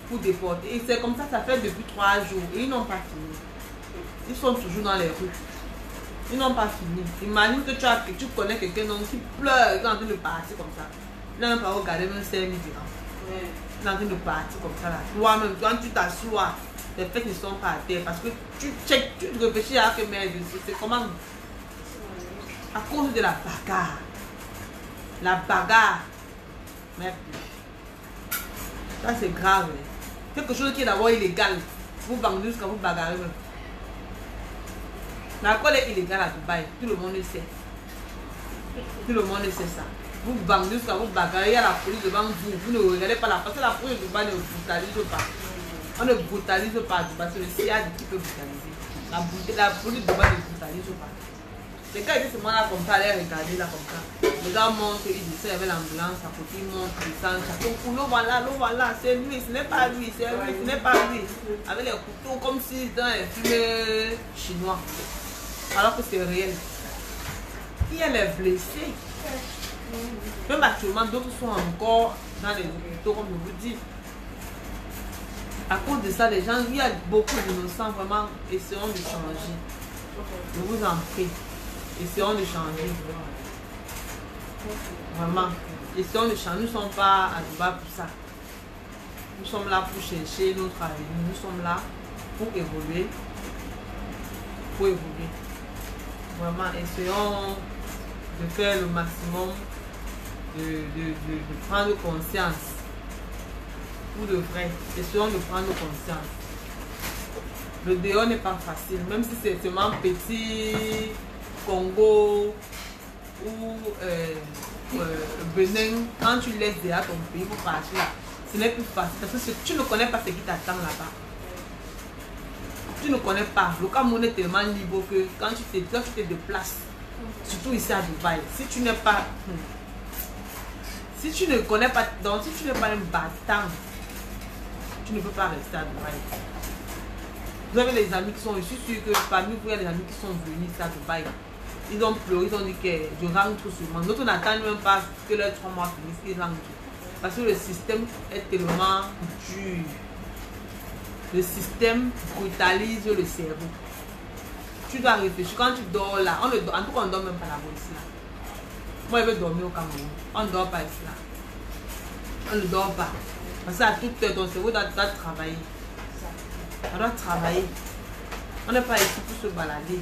pour déporter. Et c'est comme ça, ça fait depuis 3 jours. Et ils n'ont pas fini. Ils sont toujours dans les rues. Ils n'ont pas fini. Imagine que tu connais quelqu'un qui pleure, qui est en train de partir comme ça. Il n'a même pas regardé même 5 minutes. Il est en train de partir comme ça là. Toi-même, quand tu t'assois, les fesses ne sont pas à terre parce que tu réfléchis à que merde, c'est comment. À cause de la bagarre. La bagarre. Merde. Ça c'est grave. Quelque chose qui est d'abord illégal. Vous vendez jusqu'à vous bagarrer. L'alcool est illégal à Dubaï. Tout le monde le sait. Tout le monde sait ça. Vous vendez jusqu'à vous bagarrer. Il y a la police devant vous. Vous ne regardez pas la police. Parce que la police de Dubaï ne brutalise pas. On ne brutalise pas à Dubaï. C'est le CIAD qui peut brutaliser. La police de Dubaï ne brutalise pas. Les gars étaient seulement là comme ça, allez regarder là comme ça. Le gars montre, il descend avec l'ambulance à côté, il montre, il descend, l'eau voilà, c'est lui, ce n'est pas lui, c'est lui, ce n'est pas lui. Avec les couteaux comme si dans les films chinois. Alors que c'est réel. Il y a les blessés. Même actuellement, d'autres sont encore dans les hôpitaux, comme je vous dis. À cause de ça, les gens, il y a beaucoup d'innocents, vraiment, essayons de changer. Je vous en prie. Essayons de changer. Vraiment. Essayons de changer. Nous ne sommes pas à Dubaï pour ça. Nous sommes là pour chercher notre avenir. Nous sommes là pour évoluer. Vraiment, essayons de faire le maximum, de prendre conscience. Pour de vrai. Essayons de prendre conscience. Le dehors n'est pas facile. Même si c'est seulement petit Congo ou Benin, quand tu laisses déjà ton pays pour partir là, ce n'est plus facile parce que tu ne connais pas ce qui t'attend là-bas. Tu ne connais pas. Le Cameroun est tellement libre que quand tu te déplaces, surtout ici à Dubaï, si tu n'es pas, si tu ne connais pas, donc si tu n'es pas un battant, tu ne peux pas rester à Dubaï. Vous avez les amis qui sont, je suis sûre que parmi vous, il y a des amis qui sont venus ici à Dubaï. Ils ont pleuré, ils ont dit que je rentre souvent. D'autres n'attendent même pas que leurs 3 mois finissent, ils rentrent. Parce que le système est tellement dur. Le système brutalise le cerveau. Tu dois réfléchir. Quand tu dors là, en tout cas on ne dort même pas là-bas ici. Là. Moi je veux dormir au Cameroun. On ne dort pas ici là. On ne dort pas. Parce qu'à toute heure, ton cerveau doit travailler. Ça doit travailler. On n'est pas ici pour se balader.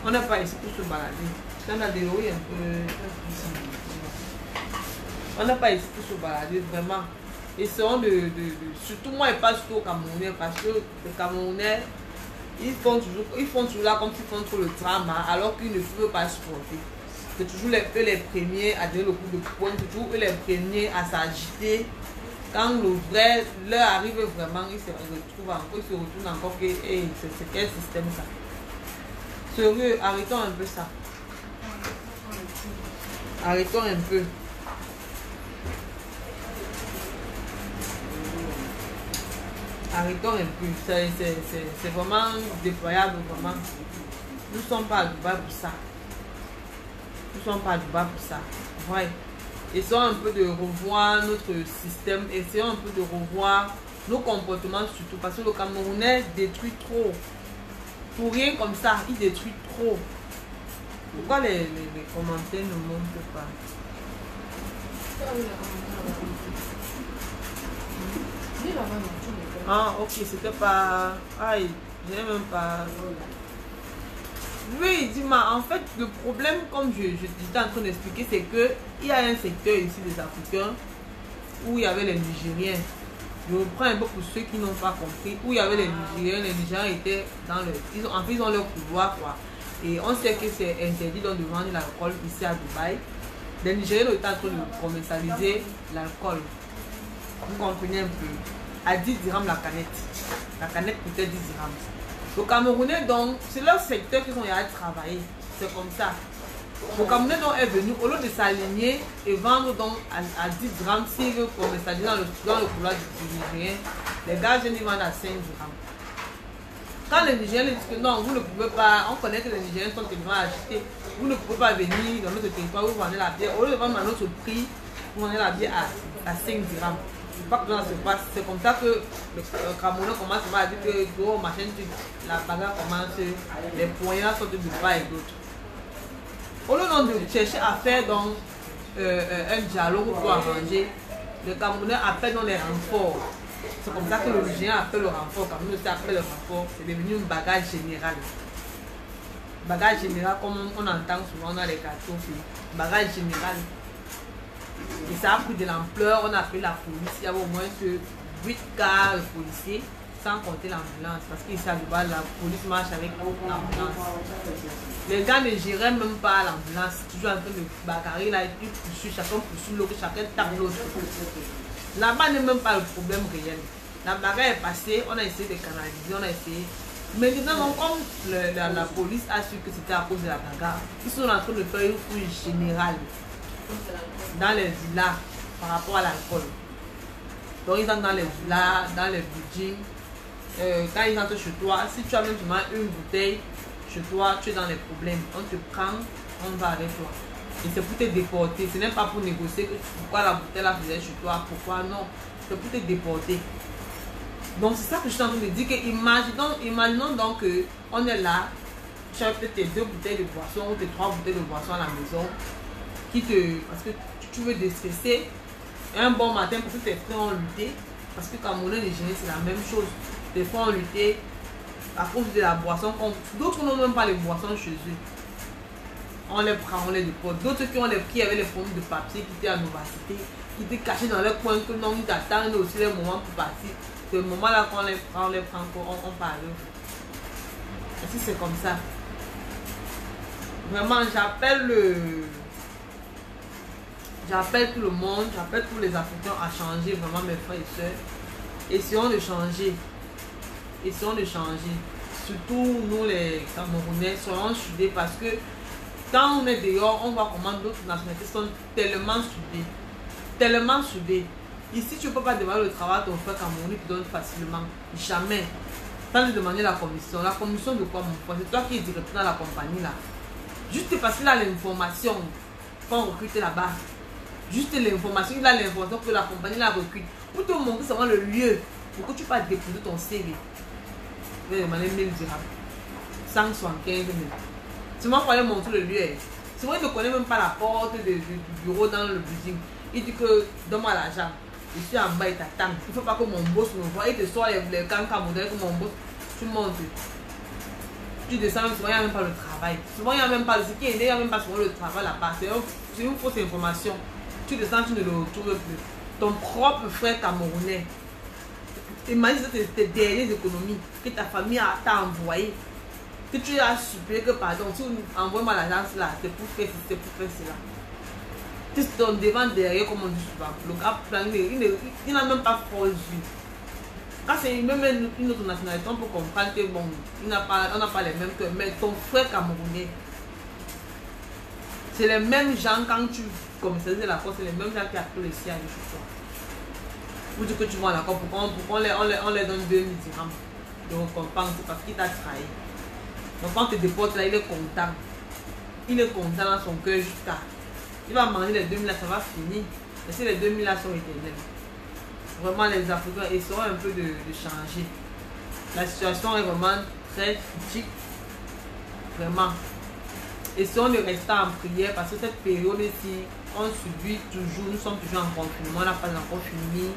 On n'est pas ici pour se balader. On a dérouillé un peu. On n'est pas ici pour se balader, vraiment. Essayons surtout moi, et pas surtout aux Camerounais, parce que les Camerounais, ils font toujours là comme s'ils font trop le drama, alors qu'ils ne peuvent pas supporter. C'est toujours eux les premiers à donner le coup de poing, c'est toujours eux les premiers à s'agiter. Quand l'heure arrive vraiment, ils se retournent encore que hey, c'est quel système ça? Sérieux, arrêtons un peu ça. Arrêtons un peu. Arrêtons un peu. C'est vraiment déployable, vraiment. Nous ne sommes pas à Dubaï pour ça. Nous ne sommes pas à Dubaï pour ça. Ouais. Essayons un peu de revoir notre système. Essayons un peu de revoir nos comportements surtout. Parce que le Camerounais détruit trop. Pour rien comme ça, il détruit trop. Pourquoi les commentaires ne montrent pas? Ah, ok, c'était pas... Aïe, je n'ai même pas... Oui, dis-moi, en fait, le problème, comme je t'étais en train d'expliquer, c'est que il y a un secteur ici des Africains où il y avait les Nigériens. Je reprends un peu pour ceux qui n'ont pas compris. Où il y avait les Nigériens étaient dans le... ils ont leur pouvoir, quoi. Et on sait que c'est interdit donc de vendre l'alcool ici à Dubaï. Les Nigériens étaient en train de commercialiser l'alcool. Vous comprenez un peu. À 10 dirhams la canette. La canette coûtait 10 dirhams. Le Camerounais, donc, c'est leur secteur qu'ils ont à travailler. C'est comme ça. Le Camerounais donc est venu, au lieu de s'aligner et vendre donc à 10 dirhams, s'ils veulent commercialiser dans le couloir du Nigérien, les gars viennent ils vendent à 5 dirhams. Quand les Nigériens disent que non, vous ne pouvez pas, on connaît que les Nigériens sont tellement agités, vous ne pouvez pas venir dans notre territoire, vous vendez la bière, au lieu de vendre à notre prix, vous vendez la bière à 5 dirhams. C'est comme ça que le Camerounais commence à dire que gros machin, la bagarre commence, les poignards sortent de bas et d'autres. Au lieu de chercher à faire donc, un dialogue pour arranger, le Camerounais appelle dans les renforts. C'est comme ça que le Nigérien appelle le renfort. Quand nous aussi appelle le renfort, c'est devenu une bagarre générale. Bagarre générale, comme on entend souvent dans les quartiers, bagarre générale. Et ça a pris de l'ampleur, on a appelé la police. Il y avait au moins 8 cas de policiers, sans compter l'ambulance. Parce qu'ici à Dubaï, la police marche avec l'ambulance. Les gars ne géraient même pas l'ambulance. Toujours en train de bagarrer, là, ils poursuivent, chacun poursuit l'autre, chacun tape l'autre. Là-bas n'est même pas le problème réel. La bagarre est passée, on a essayé de canaliser, on a essayé. Maintenant, comme la police a su que c'était à cause de la bagarre, ils sont en train de faire une fouille générale dans les villas par rapport à l'alcool. Donc ils entrent dans les villas, dans les buildings. Quand ils entrent chez toi, si tu as même une bouteille chez toi, tu es dans les problèmes. On te prend, on va avec toi. Et c'est pour te déporter. Ce n'est pas pour négocier que pourquoi la bouteille la faisait chez toi, pourquoi non. C'est pour te déporter. Donc c'est ça que je suis en train de dire, que imaginons donc qu'on est là, tu as peut-être tes 2 bouteilles de boisson ou tes 3 bouteilles de boisson à la maison, parce que tu veux déstresser. Et un bon matin, pour que tes frères ont lutté, parce que Camerounais et Nigériens c'est la même chose. Tes frères ont lutté à cause de la boisson. D'autres n'ont même pas les boissons chez eux. On les prend, on les déporte. D'autres qui avaient les produits de papier, qui étaient à l'université, qui étaient cachés dans leur coin, que non, ils t'attendent aussi les moments pour partir. C'est le moment là qu'on les prend, on parle. Et si c'est comme ça, vraiment, j'appelle tout le monde, j'appelle tous les Africains à changer, vraiment mes frères et sœurs. Essayons de changer. Essayons de changer. Surtout nous les Camerounais, soyons soudés parce que quand on est dehors, on voit comment d'autres nationalités sont tellement soudées. Tellement soudées. Ici, tu ne peux pas demander le travail à ton frère camerounais qui donne facilement. Jamais. Sans lui demander la commission. La commission de quoi, mon frère? C'est toi qui es directeur dans la compagnie là. Juste parce qu'il a l'information qu'on recrute là-bas. Juste l'information, il a l'information que la compagnie la recrute. Pour te montrer seulement le lieu pour que tu puisses déposer ton CV. Je vais demander 1000 dirhams. 175 000. Tu m'as fallu montrer le lieu. C'est vrai, il ne connaît même pas la porte du bureau dans le building. Il dit que donne-moi l'argent. Je suis en bas, il t'attend. Il ne faut pas que mon boss me voie. Il te sort les cancans modèles que mon boss. tu montes. Tu descends, souvent il n'y a même pas le travail. Souvent il n'y a même pas ce qui est aidé, il n'y a même pas souvent le travail là-bas. C'est une fausse information. Tu descends, tu ne le retrouves plus. Ton propre frère camerounais. Imagine tes dernières économies que ta famille t'a envoyé. Que tu as supplié que pardon, tu envoies-moi l'agence là, c'est pour faire ceci, c'est pour faire cela. Tu te devant derrière, comme on dit souvent. Le gars, il n'a même pas fort yeux. Quand c'est même une autre nationalité, on peut comprendre que bon, on n'a pas les mêmes que. Mais ton frère camerounais, c'est les mêmes gens quand tu commercialises la force, c'est les mêmes gens qui appellent les siens chez toi. Ou du que tu vois d'accord, pourquoi on les donne 2000 dirhams de récompense parce qu'il t'a trahi. Donc quand tu te déportes là, il est content. Il est content dans son cœur jusqu'à. Il va manger les 2000 là, ça va finir. Et si les 2000 là sont éternels. Vraiment les Africains essaieront un peu de changer. La situation est vraiment très critique. Vraiment. Essayons de rester en prière parce que cette période-ci, on subit toujours, nous sommes toujours en confinement. On n'a pas encore fini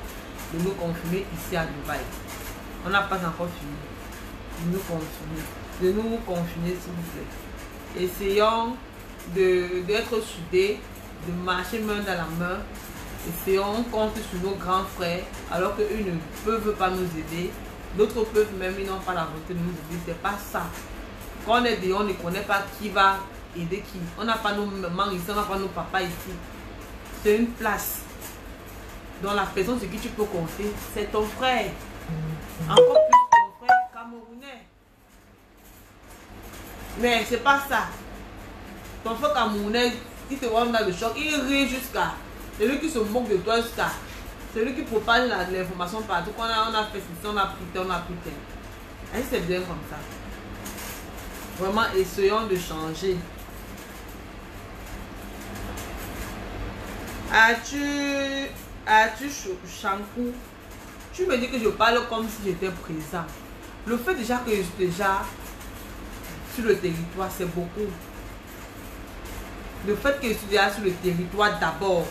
de nous confiner ici à Dubaï. On n'a pas encore fini de nous confiner. De nous confiner, s'il vous plaît. Essayons d'être soudés, de marcher main dans la main. Essayons, on compte sur nos grands frères, alors qu'eux ne peuvent pas nous aider. D'autres peuvent même, ils n'ont pas la volonté de nous aider. C'est pas ça. Quand on est dehors, on ne connaît pas qui va aider qui. On n'a pas nos mamans ici, on n'a pas nos papas ici. C'est une place. Dans la personne sur qui tu peux compter, c'est ton frère. Encore plus ton frère camerounais. Mais c'est pas ça. Ton frère camerounais, il te voit dans le choc, il rit jusqu'à. C'est lui qui se moque de toi jusqu'à. C'est lui qui propage l'information partout. On a fait ceci, on a pris tel, on a pris tel. Et c'est bien comme ça. Vraiment, essayons de changer. As-tu Shankou? Tu me dis que je parle comme si j'étais présent. Le fait déjà que je suis déjà sur le territoire, c'est beaucoup. Le fait que je suis déjà sur le territoire d'abord,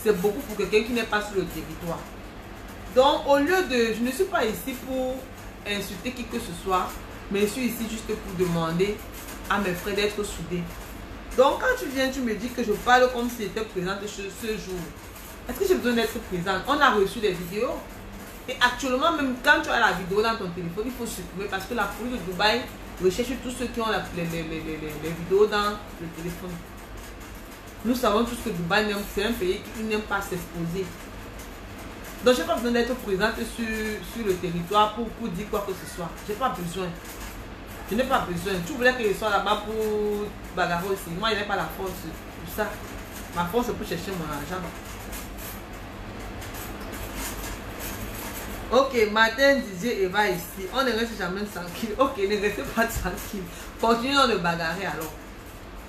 c'est beaucoup pour quelqu'un qui n'est pas sur le territoire. Donc, au lieu de... Je ne suis pas ici pour insulter qui que ce soit, mais je suis ici juste pour demander à mes frères d'être soudés. Donc, quand tu viens, tu me dis que je parle comme si j'étais présente ce jour. Est-ce que j'ai besoin d'être présente? On a reçu des vidéos. Et actuellement, même quand tu as la vidéo dans ton téléphone, il faut supprimer parce que la police de Dubaï recherche tous ceux qui ont les vidéos dans le téléphone. Nous savons tous que Dubaï, c'est un pays qui n'aime pas s'exposer. Donc, je n'ai pas besoin d'être présente sur le territoire pour dire quoi que ce soit. Je n'ai pas besoin. Je n'ai pas besoin. Tu voulais que je sois là-bas pour bagarrer aussi. Moi, je n'ai pas la force pour ça. Ma force, c'est pour chercher mon argent. Ok, Martin disait Eva ici. On ne reste jamais tranquille. Ok, ne restez pas tranquille. Continuons de bagarrer alors.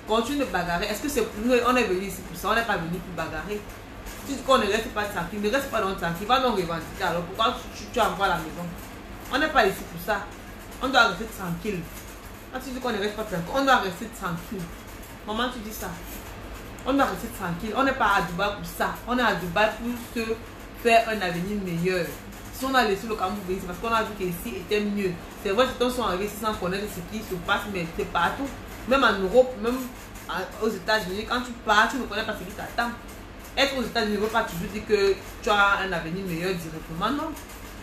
Continue de bagarrer. Est-ce que c'est pour nous? On est venu ici pour ça. On n'est pas venu pour bagarrer. Si tu dis qu'on ne reste pas tranquille, ne reste pas donc tranquille. Va donc revendiquer alors. Pourquoi tu envoies à la maison? On n'est pas ici pour ça. On doit rester tranquille. Quand tu dis qu'on ne reste pas tranquille, on doit rester tranquille. Maman, tu dis ça. On doit rester tranquille. On n'est pas à Dubaï pour ça. On est à Dubaï pour se faire un avenir meilleur. Si on a laissé le Cameroun, c'est parce qu'on a vu qu'ici était mieux. C'est vrai que certains sont arrivés sans connaître ce qui se passe, mais c'est partout. Même en Europe, même aux États-Unis, quand tu pars, tu ne connais pas ce qui t'attend. Être aux États-Unis ne veut pas toujours dire que tu as un avenir meilleur directement, non.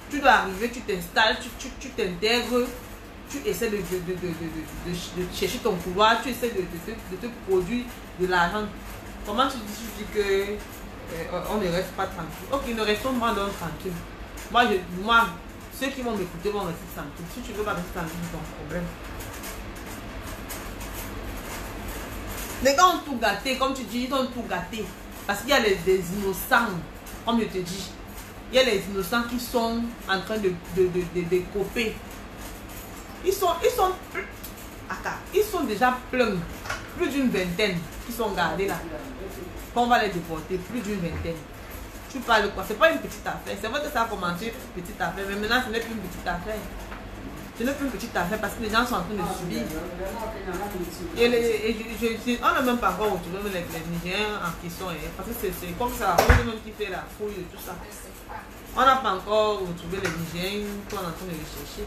Tu dois arriver, tu t'installes, tu t'intègres, tu essaies de chercher ton couloir, tu essaies de te produire de l'argent. Comment tu dis que on ne reste pas tranquille? Ok, ne restons pas donc tranquille. Moi, ceux qui vont m'écouter vont rester tranquilles. Si tu ne veux pas rester tranquille, c'est ton problème. Les gars ont tout gâté, comme tu dis, ils ont tout gâté. Parce qu'il y a des innocents, comme je te dis. Il y a les innocents qui sont en train de coper. Ils sont déjà pleins. Plus d'une vingtaine qui sont gardés là. On va les déporter, plus d'une vingtaine. Tu parles de quoi? C'est pas une petite affaire. C'est vrai que ça a commencé une petite affaire, mais maintenant ce n'est plus une petite affaire. Ce n'est plus une petite affaire parce que les gens sont en train de subir. Et on n'a même pas encore retrouvé les Nigériens en question. Parce que c'est comme ça, on même qui fait la fouille et tout ça. On n'a pas encore retrouvé les Nigériens qu'on est en train de les chercher.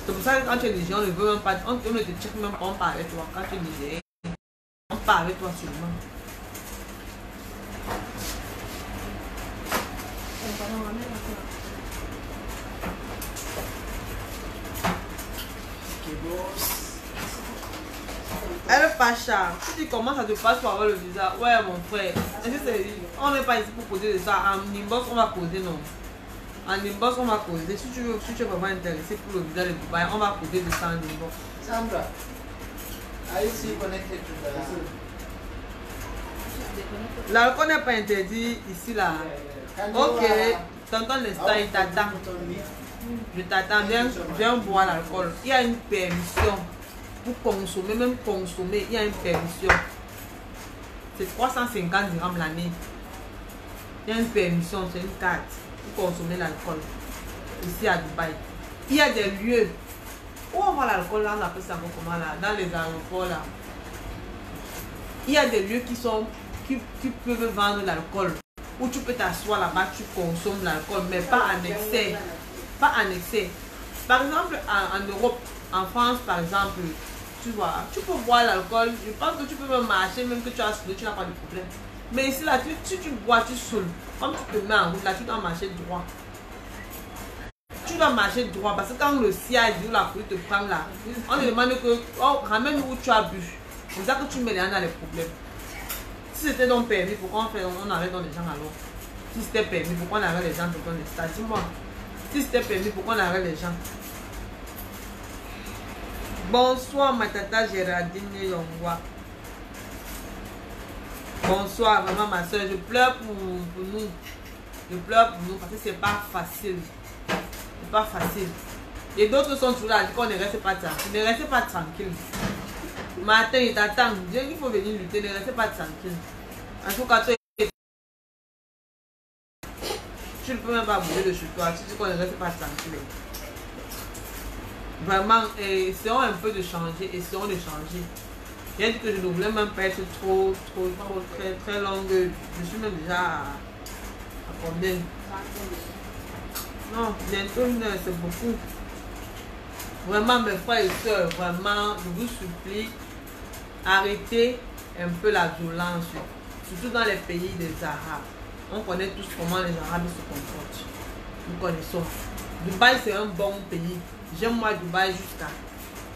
C'est pour ça que quand tu es léger, on ne veut même pas, on ne te check même pas, on parle avec toi. Quand tu es léger, on parle avec toi seulement. Elle Pacha, si tu commences à te passer pour avoir le visa, ouais mon frère, on n'est pas ici pour causer de ça. En inbox, on va causer, non. En inbox, on va causer. Si tu es vraiment intéressé pour le visa de Dubaï, on va causer de ça en inbox. Sandra, are you still connected to the... L'alcool n'est pas interdit ici là. Ok, tonton l'instant, il t'attend. Je t'attends, viens boire l'alcool. Il y a une permission pour consommer, même consommer, il y a une permission. C'est 350 dirhams l'année. Il y a une permission, c'est une carte pour consommer l'alcool ici à Dubaï. Il y a des lieux où on voit l'alcool là, on appelle ça comment là, dans les aéroports là. Il y a des lieux qui peuvent vendre l'alcool. Où tu peux t'asseoir là-bas, tu consommes l'alcool, mais pas en excès. Pas en excès. Par exemple, en Europe, en France par exemple, tu vois, tu peux boire l'alcool. Je pense que tu peux même marcher, même que tu as saoulé, tu n'as pas de problème. Mais ici là, si tu bois, tu saoules. Comme tu te mets en route là, tu dois marcher droit. Tu dois marcher droit parce que quand le siège ou la police te prend là, on te demande que ramène où tu as bu. C'est ça que tu mets les gens dans les problèmes. Si c'était donc permis, pourquoi on arrête dans les gens alors? Si c'était permis, pourquoi on arrête les gens dans les stades? Dis-moi. Si c'était permis, pourquoi on arrête les gens? Bonsoir ma tata Géraldine Yongwa. Bonsoir vraiment ma soeur. Je pleure pour nous. Je pleure pour nous parce que c'est pas facile. C'est pas facile. Et d'autres sont toujours là, qu'on ne reste pas tranquille. Ne restez pas tranquille. Matin, il t'attend. Dieu, il faut venir lutter. Ne restez pas tranquille. En tout cas, tu ne peux même pas bouger de chez toi. Tu dis qu'on ne reste pas tranquille. Vraiment, essayons un peu de changer. Essayons de changer. Rien dit que je ne voulais même pas être trop, très longue. Je suis même déjà à combien? Non, bientôt une heure, c'est beaucoup. Vraiment, mes frères et soeurs, vraiment, je vous supplie, arrêtez un peu la violence, surtout dans les pays des Arabes. On connaît tous comment les Arabes se comportent. Nous connaissons. Dubaï, c'est un bon pays. J'aime moi Dubaï jusqu'à.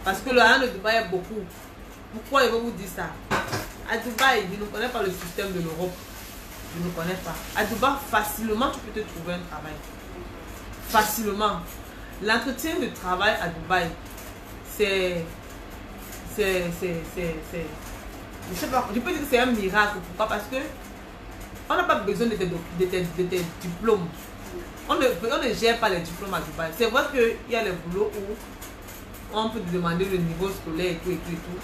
Parce que le rang de Dubaï est beaucoup. Pourquoi je vais vous dire ça? À Dubaï, je ne connais pas le système de l'Europe. Je ne connais pas. À Dubaï, facilement, tu peux te trouver un travail. Facilement. L'entretien de travail à Dubaï, c'est je sais pas, je peux dire que c'est un miracle. Pourquoi? Parce que on n'a pas besoin de tes diplômes. On ne gère pas les diplômes à Dubaï. C'est vrai qu'il y a les boulots où on peut te demander le niveau scolaire et tout et tout et tout.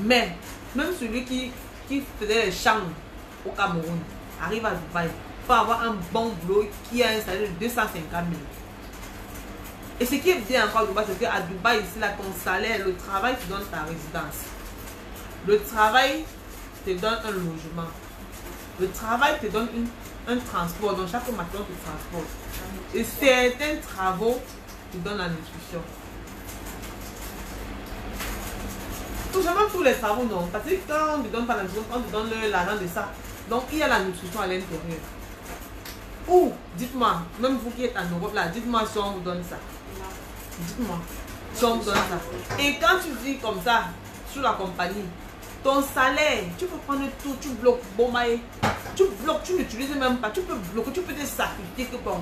Mais même celui qui faisait les champs au Cameroun arrive à Dubaï pour avoir un bon boulot qui a un salaire de 250 000. Et ce qui est bien encore à Dubaï, c'est qu'à Dubaï, ici, là, ton salaire, le travail te donne ta résidence. Le travail te donne un logement. Le travail te donne un transport. Donc, chaque matin, on te transporte. Et certains travaux te donnent la nutrition. Tout simplement, tous les travaux, non. Parce que quand on ne te donne pas la nutrition, on te donne l'argent de ça. Donc, il y a la nutrition à l'intérieur. Ou, dites-moi, même vous qui êtes en Europe, là, dites-moi si on vous donne ça. Dites-moi si on vous donne ça. Et quand tu vis comme ça, sur la compagnie, ton salaire, tu peux prendre tout, tu bloques, bon, tu bloques, tu n'utilises même pas, tu peux bloquer, tu peux te sacrifier que bon,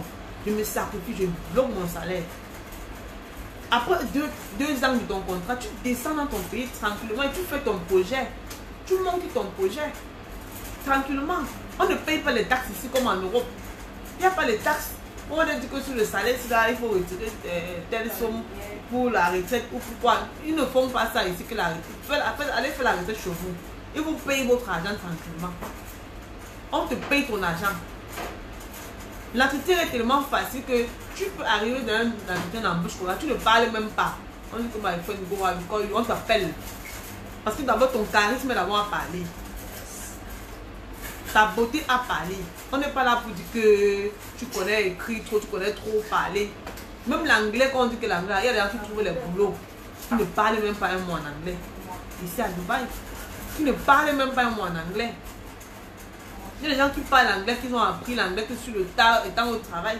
je me sacrifie, je bloque mon salaire. Après deux ans de ton contrat, tu descends dans ton pays tranquillement et tu fais ton projet. Tu montes ton projet tranquillement. On ne paye pas les taxes ici comme en Europe. Il n'y a pas les taxes. On a dit que sur le salaire, là, il faut retirer telle somme pour la retraite ou pourquoi. Ils ne font pas ça ici que la retraite. Allez faire la retraite chez vous. Ils vous payent votre argent tranquillement. On te paye ton argent. L'entretien est tellement facile que tu peux arriver dans un entretien d'embauche, tu ne parles même pas. On dit que on t'appelle. Parce que d'abord ton charisme est d'avoir à parler. Ta beauté à parler. On n'est pas là pour dire que tu connais écrire trop, tu connais trop parler. Même l'anglais, quand on dit que l'anglais, il y a des gens qui trouvent les boulots, qui ne parlent même pas un mot en anglais. Ici à Dubaï, qui ne parlent même pas un mot en anglais. Il y a des gens qui parlent anglais, qui ont appris l'anglais que sur le tas, étant au travail.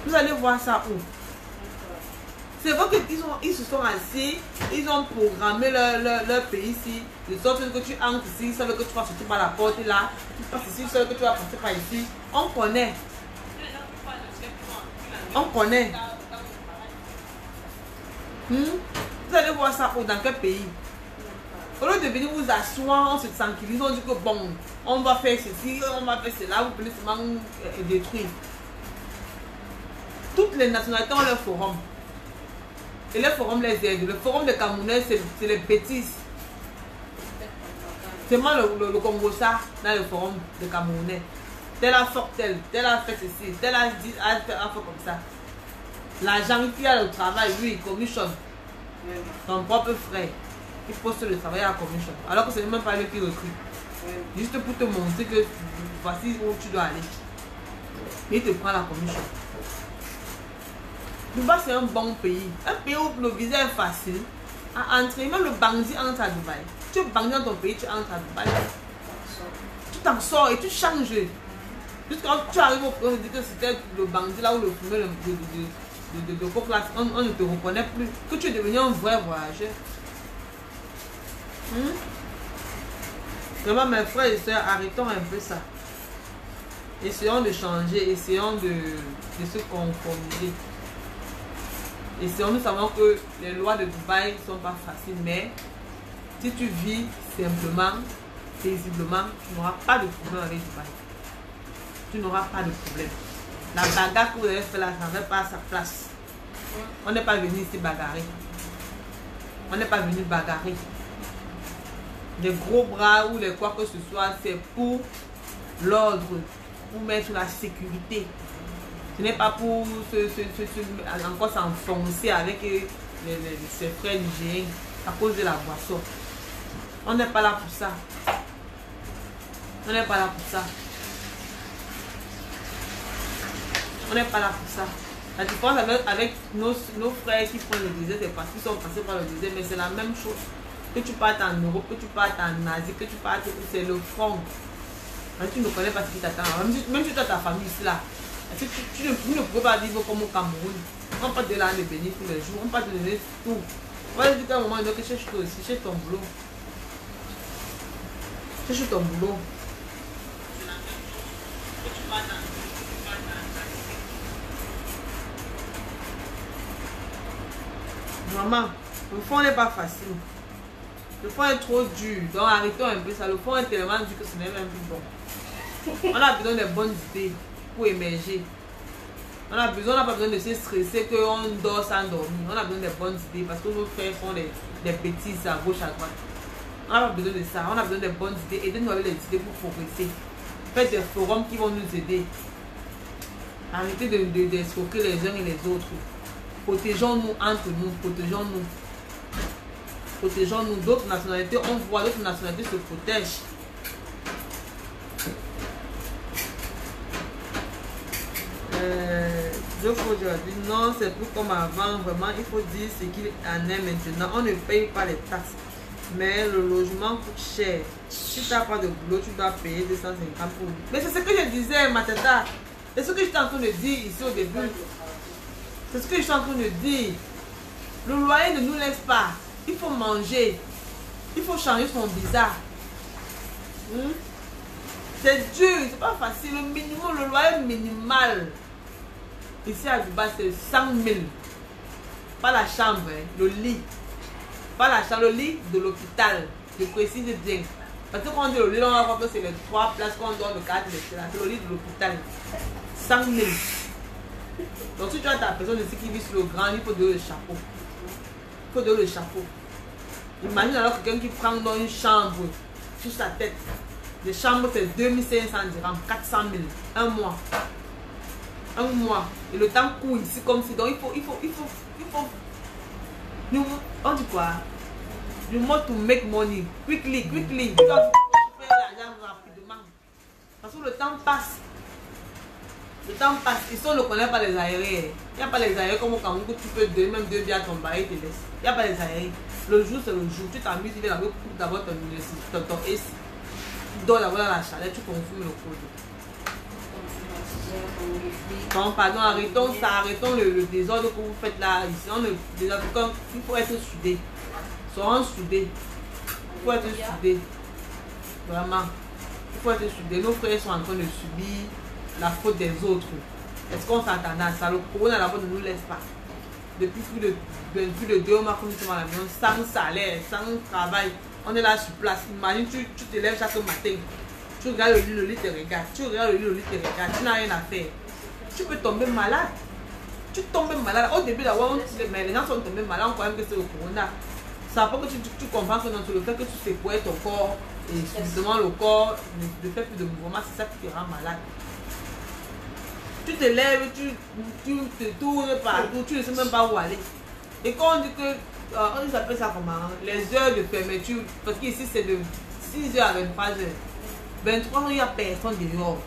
Vous allez voir ça où? C'est vrai qu'ils se sont assis, ils ont programmé leur pays ici, de sorte que tu entres ici, ils savent que tu vas sortir par la porte là, tu passes ici, ils savent que tu vas passer par ici. On connaît. On connaît. Vous allez voir ça où? Dans quel pays? Au lieu de venir vous asseoir, on se tranquillise, on dit que bon, on va faire ceci, on va faire cela, vous pouvez seulement détruire. Toutes les nationalités ont leur forum. Et le forum les aide. Le forum des Camerounais, c'est les bêtises. C'est moi le Congo ça dans le forum des Camerounais. Tel a fait tel a fait ceci, tel a fait comme ça. L'agent qui a le travail, lui, il commissionne. Ton propre frère, il poste le travail à la commission. Alors que ce n'est même pas lui qui recrute. Juste pour te montrer que voici où tu dois aller. Et il te prend la commission. Dubaï, c'est un bon pays. Un pays où le visa est facile à entrer. Même le bandit entre à Dubaï. Tu es bandit dans ton pays, tu entres à Dubaï. Tu t'en sors et tu changes. Jusqu'à quand tu arrives au point, on dit que c'était le bandit là où le fumait de classe. On ne te reconnaît plus. Que tu es devenu un vrai voyageur. Vraiment, mes frères et soeurs, arrêtons un peu ça. Essayons de changer, essayons de se conformer. Et nous savons que les lois de Dubaï ne sont pas faciles, mais si tu vis simplement, paisiblement, tu n'auras pas de problème avec Dubaï. Tu n'auras pas de problème. La bagarre que vous avez fait là, ça n'est pas à sa place. On n'est pas venu ici bagarrer. On n'est pas venu bagarrer. Les gros bras ou les quoi que ce soit, c'est pour l'ordre, pour mettre la sécurité. Ce n'est pas pour encore s'enfoncer avec ses frères nigériens à cause de la boisson. On n'est pas là pour ça. On n'est pas là pour ça. On n'est pas là pour ça. La différence avec nos frères qui prennent le désert, c'est parce qu'ils sont passés par le désert, mais c'est la même chose. Que tu partes en Europe, que tu partes en Asie, que tu partes, c'est le front. Tu ne connais pas ce qui t'attend. Même si tu as ta famille ici là. Tu ne peux pas vivre comme au Cameroun. On ne peut pas te donner bénir tous les jours. On ne peut pas te donner tout. On va dire qu'à un moment donné, cherche toi aussi, cherche ton boulot. Cherche ton boulot. Maman, le fond n'est pas facile. Le fond est trop dur. Donc arrêtons un peu ça. Le fond est tellement dur que ce n'est même plus bon. On a besoin de bonnes idées pour émerger. On n'a pas besoin de se stresser qu'on dort sans dormir. On a besoin de bonnes idées parce que nos frères font des bêtises à gauche, à droite. On n'a pas besoin de ça. On a besoin de bonnes idées. Aidez-nous avec les idées pour progresser. Faites des forums qui vont nous aider. Arrêtez d'escroquer les uns et les autres. Protégeons-nous entre nous. Protégeons-nous. Protégeons-nous. D'autres nationalités, on voit d'autres nationalités se protègent. Je vous dis non, c'est plus comme avant. Vraiment, il faut dire ce qu'il en est maintenant. On ne paye pas les taxes, mais le logement coûte cher. Si tu n'as pas de boulot, tu dois payer 250 pour. Mais c'est ce que je disais, ma tata. C'est ce que j'étais en train de dire ici au début. C'est ce que je suis en train de dire. Le loyer ne nous laisse pas. Il faut manger. Il faut changer son visa. C'est dur, c'est pas facile. Le minimum, le loyer minimal ici à Dubaï, c'est 100 000. Pas la chambre, hein, le lit. Pas la chambre, le lit de l'hôpital. Je précise bien. Parce que quand on dit le lit, on va voir que c'est les 3 places qu'on donne le 4, c'est le lit de l'hôpital. 100 000. Donc si tu as ta personne ici qui vit sur le grand, il faut donner le chapeau. Il faut donner le chapeau. Imagine alors quelqu'un qui prend dans une chambre sur sa tête. Les chambres c'est 2500 dirhams, 400 000, un mois. Un mois. Et le temps court ici comme si. Donc il faut. On dit quoi? You want to make money quickly. Tu dois faire l'argent rapidement. Parce que le temps passe. Le temps passe. Ici, on ne connaît pas les aérés. Il n'y a pas les aérés comme au Cameroun que tu peux donner même 2 bières à ton bail et te laisse. Il n'y a pas les aérés. Le jour, c'est le jour. Tu t'amuses, tu viens d'abord ton AC. Tu dors d'abord dans la chaleur, tu consumes le code. Bon, pardon, arrêtons ça, arrêtons le désordre que vous faites là. Ici, il faut être soudés. Soyons soudés. Il faut être soudés. Vraiment. Il faut être soudés. Nos frères sont en train de subir la faute des autres. Est-ce qu'on s'attendait à ça? Le corona d'abord ne nous laisse pas. Depuis plus de 2 mois que nous sommes à la maison, sans salaire, sans travail. On est là sur place. Imagine, tu te lèves chaque matin. Tu regardes le lit te regarde. Tu regardes le lit te regarde. Tu n'as rien à faire. Tu peux tomber malade. Tu tombes malade. Au début d'abord, les gens sont tombés malades. On croit que c'est le corona. Ça après que tu comprends que dans le fait que tu secouais ton corps et subitement le corps ne fait plus de mouvement, c'est ça qui te rend malade. Tu te lèves, tu te tournes partout, tu ne sais même pas où aller. Et quand on dit que, on appelle ça comment, les heures de fermeture, parce qu'ici c'est de 6h à 23h. 23h, il n'y a personne dehors.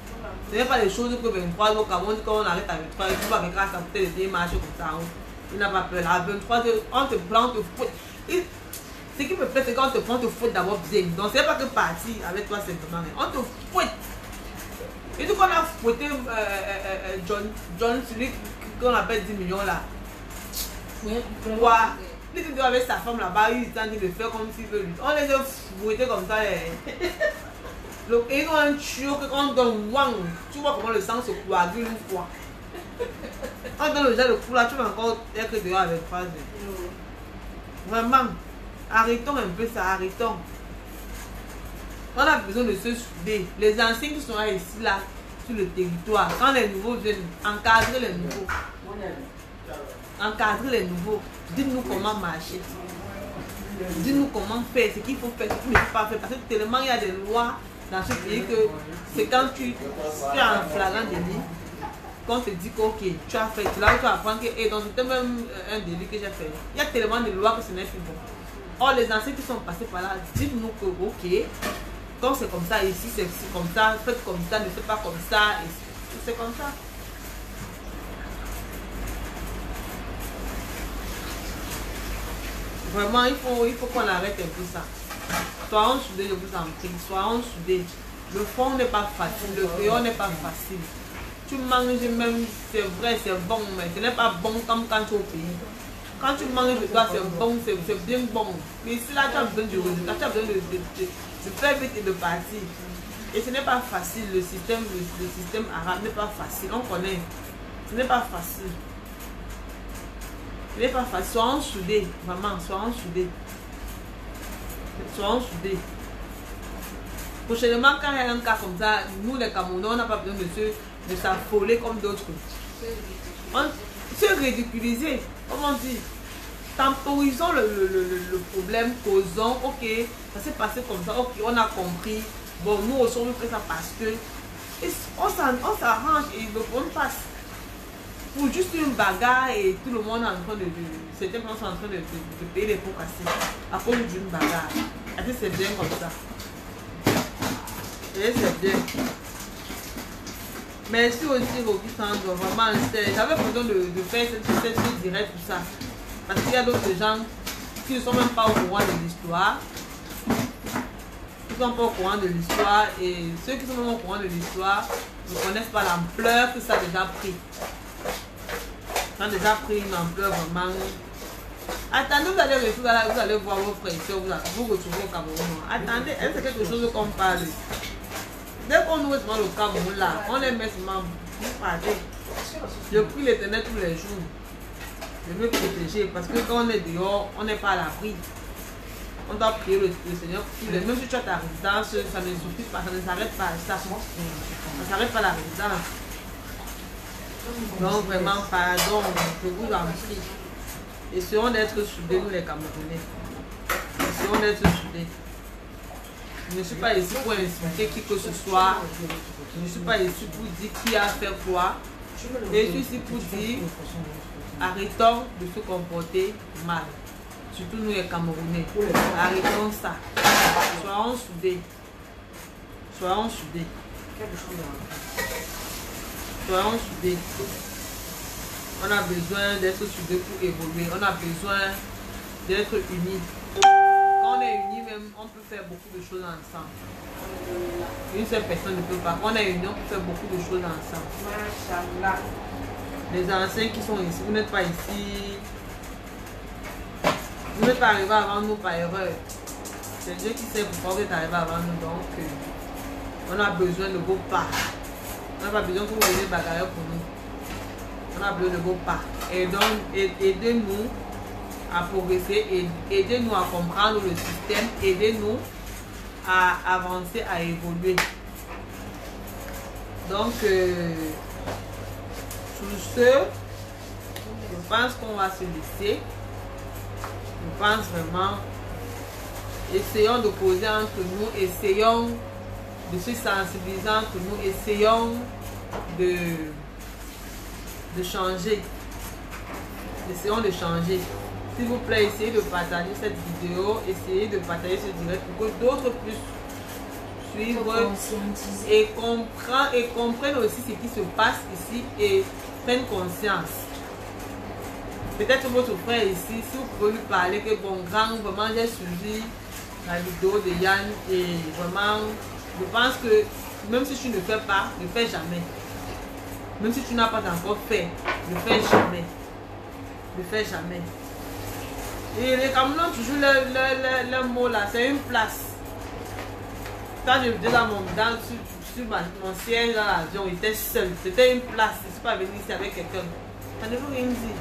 Ce n'est pas des choses que 23h au Cameroun, quand on arrête à 23h, tu vas avec la santé de démarche comme ça. Il n'a pas peur. À 23h, on te prend, on te fout. Ce qui me plaît, c'est quand on te prend, on te fout d'abord bien. Donc, ce n'est pas que partir avec toi simplement. On te fout. Et tout qu'on a fouetté John, celui qu'on appelle 10 millions là. Quoi? Il était avec sa femme là-bas, il est en train de faire comme s'il veut lui. On les a fouettés comme ça. Et ils ont un tuyau que quand on donne wang, tu vois comment le sang se coagule ou quoi. Quand on donne le gel de cou là, tu vas encore être dehors avec 3 heures. Vraiment, arrêtons un peu ça, arrêtons. On a besoin de se souder. Les anciens qui sont là ici, là, sur le territoire, quand les nouveaux viennent, encadrer les nouveaux. Encadrer les nouveaux. Dites-nous comment marcher. Dites-nous comment faire, ce qu'il faut faire, ce qu'il ne faut pas faire. Parce que tellement il y a des lois dans ce pays que c'est quand tu es en flagrant délit qu'on te dit que ok, tu as fait, là où tu apprends que et donc c'était même un délit que j'ai fait. Il y a tellement de lois que ce n'est plus bon. Or les anciens qui sont passés par là, dites-nous que ok, quand c'est comme ça ici, c'est comme ça, faites comme ça, ne faites pas comme ça, et c'est comme ça. Vraiment, il faut qu'on arrête un peu ça. Soyons soudés, je vous en prie, soyons soudés. Le fond n'est pas facile, le crayon n'est pas facile. Tu manges même, c'est vrai, c'est bon, mais ce n'est pas bon comme quand tu es au pays. Quand tu manges de toi, c'est bon, c'est bien bon. Mais ici, là, tu as besoin du résultat, tu as besoin de faire vite et de partir. Et ce n'est pas facile, le système arabe n'est pas facile, on connaît. Ce n'est pas facile. Ce n'est pas facile. Soyons soudés, vraiment, soyons soudés. Soyons soudés. Prochainement, quand il y a un cas comme ça, nous les Camerounais, on n'a pas besoin de s'affoler comme d'autres. Se ridiculiser, comment dire, temporisons le problème, causons, ok, ça s'est passé comme ça, ok, on a compris. Bon, nous aussi on fait ça parce que on s'arrange et le problème passe. Pour juste une bagarre et tout le monde est en train certains gens sont en train de payer les pots cassés à cause d'une bagarre. Est-ce que c'est bien comme ça? Et c'est bien. Merci aussi Rocky Sandro, vraiment, j'avais besoin de faire cette direct tout ça. Parce qu'il y a d'autres gens qui ne sont même pas au courant de l'histoire. Ils ne sont pas au courant de l'histoire et ceux qui sont même au courant de l'histoire ne connaissent pas l'ampleur que ça a déjà pris. Ça a déjà pris une ampleur vraiment. Attendez, vous allez retourner là, vous allez voir vos frères et soeurs, vous retrouvez au Cameroun. Attendez, est-ce que c'est quelque chose qu'on parle? Dès qu'on ouvre le Cameroun là, on les met seulement vous partez. Je prie l'Éternel tous les jours. Je veux protéger parce que quand on est dehors, on n'est pas à l'abri. On doit prier le Seigneur. Même si tu as ta résidence, ça ne suffit pas, ça ne s'arrête pas. Ça ne s'arrête pas la résidence. Donc vraiment, pardon, je vous en prie. Essayons d'être soudés, nous les Camerounais. Essayons d'être soudés. Je ne suis pas ici pour insulter qui que ce soit. Je ne suis pas ici pour dire qui a fait quoi. Je suis ici pour dire arrêtons de se comporter mal. Surtout nous les Camerounais. Arrêtons ça. Soyons soudés. Soyons soudés. Soyons soudés. On a besoin d'être soudés pour évoluer. On a besoin d'être unis. Quand on est unis, même, on peut faire beaucoup de choses ensemble. Une seule personne ne peut pas. Quand on est unis, on peut faire beaucoup de choses ensemble. Machallah. Les anciens qui sont ici, vous n'êtes pas ici. Vous n'êtes pas arrivé avant nous par erreur. C'est Dieu qui sait pourquoi vous êtes arrivé avant nous. Donc, on a besoin de vos pas. On n'a pas besoin que vous veniez bagarrer pour nous. On a besoin de vos pas. Et donc, aidez-nous à progresser, aidez-nous à comprendre le système, aidez-nous à avancer, à évoluer. Donc, sur ce, je pense qu'on va se laisser. Je pense vraiment, essayons de causer entre nous, essayons de se sensibiliser entre nous, essayons de changer. Essayons de changer. S'il vous plaît, essayez de partager cette vidéo, essayez de partager ce direct pour que d'autres puissent suivre et comprennent aussi ce qui se passe ici et prennent conscience. Peut-être votre frère ici, si vous pouvez lui parler que bon grand, vraiment j'ai suivi la vidéo de Yann et vraiment, je pense que même si tu ne fais pas, ne fais jamais. Même si tu n'as pas encore fait, ne fais jamais. Ne fais jamais. Et les Camerounais, toujours le mot là, c'est une place. Quand je disais dans sur mon siège dans l'avion, il était seul. C'était une place. Je ne suis pas venu ici avec quelqu'un. Ça ne veut rien dire.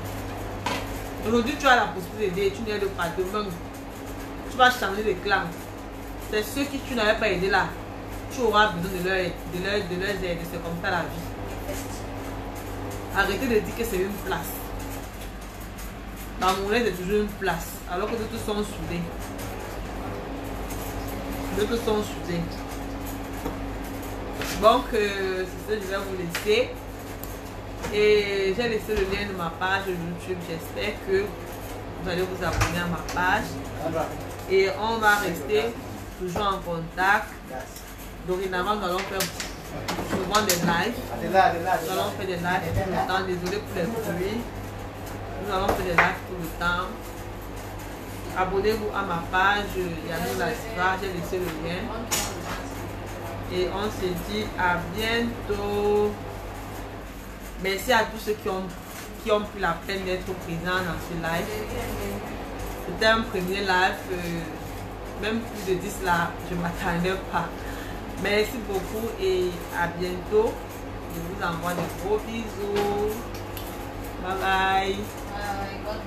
Aujourd'hui, tu as la possibilité d'aider. Tu n'aides pas demain. Tu vas changer de clan. C'est ceux qui tu n'avais pas aidé là. Tu auras besoin de leur aide. C'est comme ça la vie. Arrêtez de dire que c'est une place. Dans mon aide, c'est toujours une place. Alors que d'autres sont soudés. D'autres sont soudés. Donc, c'est ça, je vais vous laisser. Et j'ai laissé le lien de ma page YouTube. J'espère que vous allez vous abonner à ma page. Et on va rester toujours en contact. Dorénavant, nous allons faire souvent des lives. Nous allons faire des lives tout le temps. Désolé pour les bruits. Nous allons faire des lives tout le temps. Abonnez-vous à ma page Yannou Lasiva. J'ai laissé le lien. Et on se dit à bientôt. Merci à tous ceux qui ont pris la peine d'être présents dans ce live. C'était un premier live. Même plus de 10 là, je ne m'attendais pas. Merci beaucoup et à bientôt. Je vous envoie de gros bisous. Bye bye. Bye.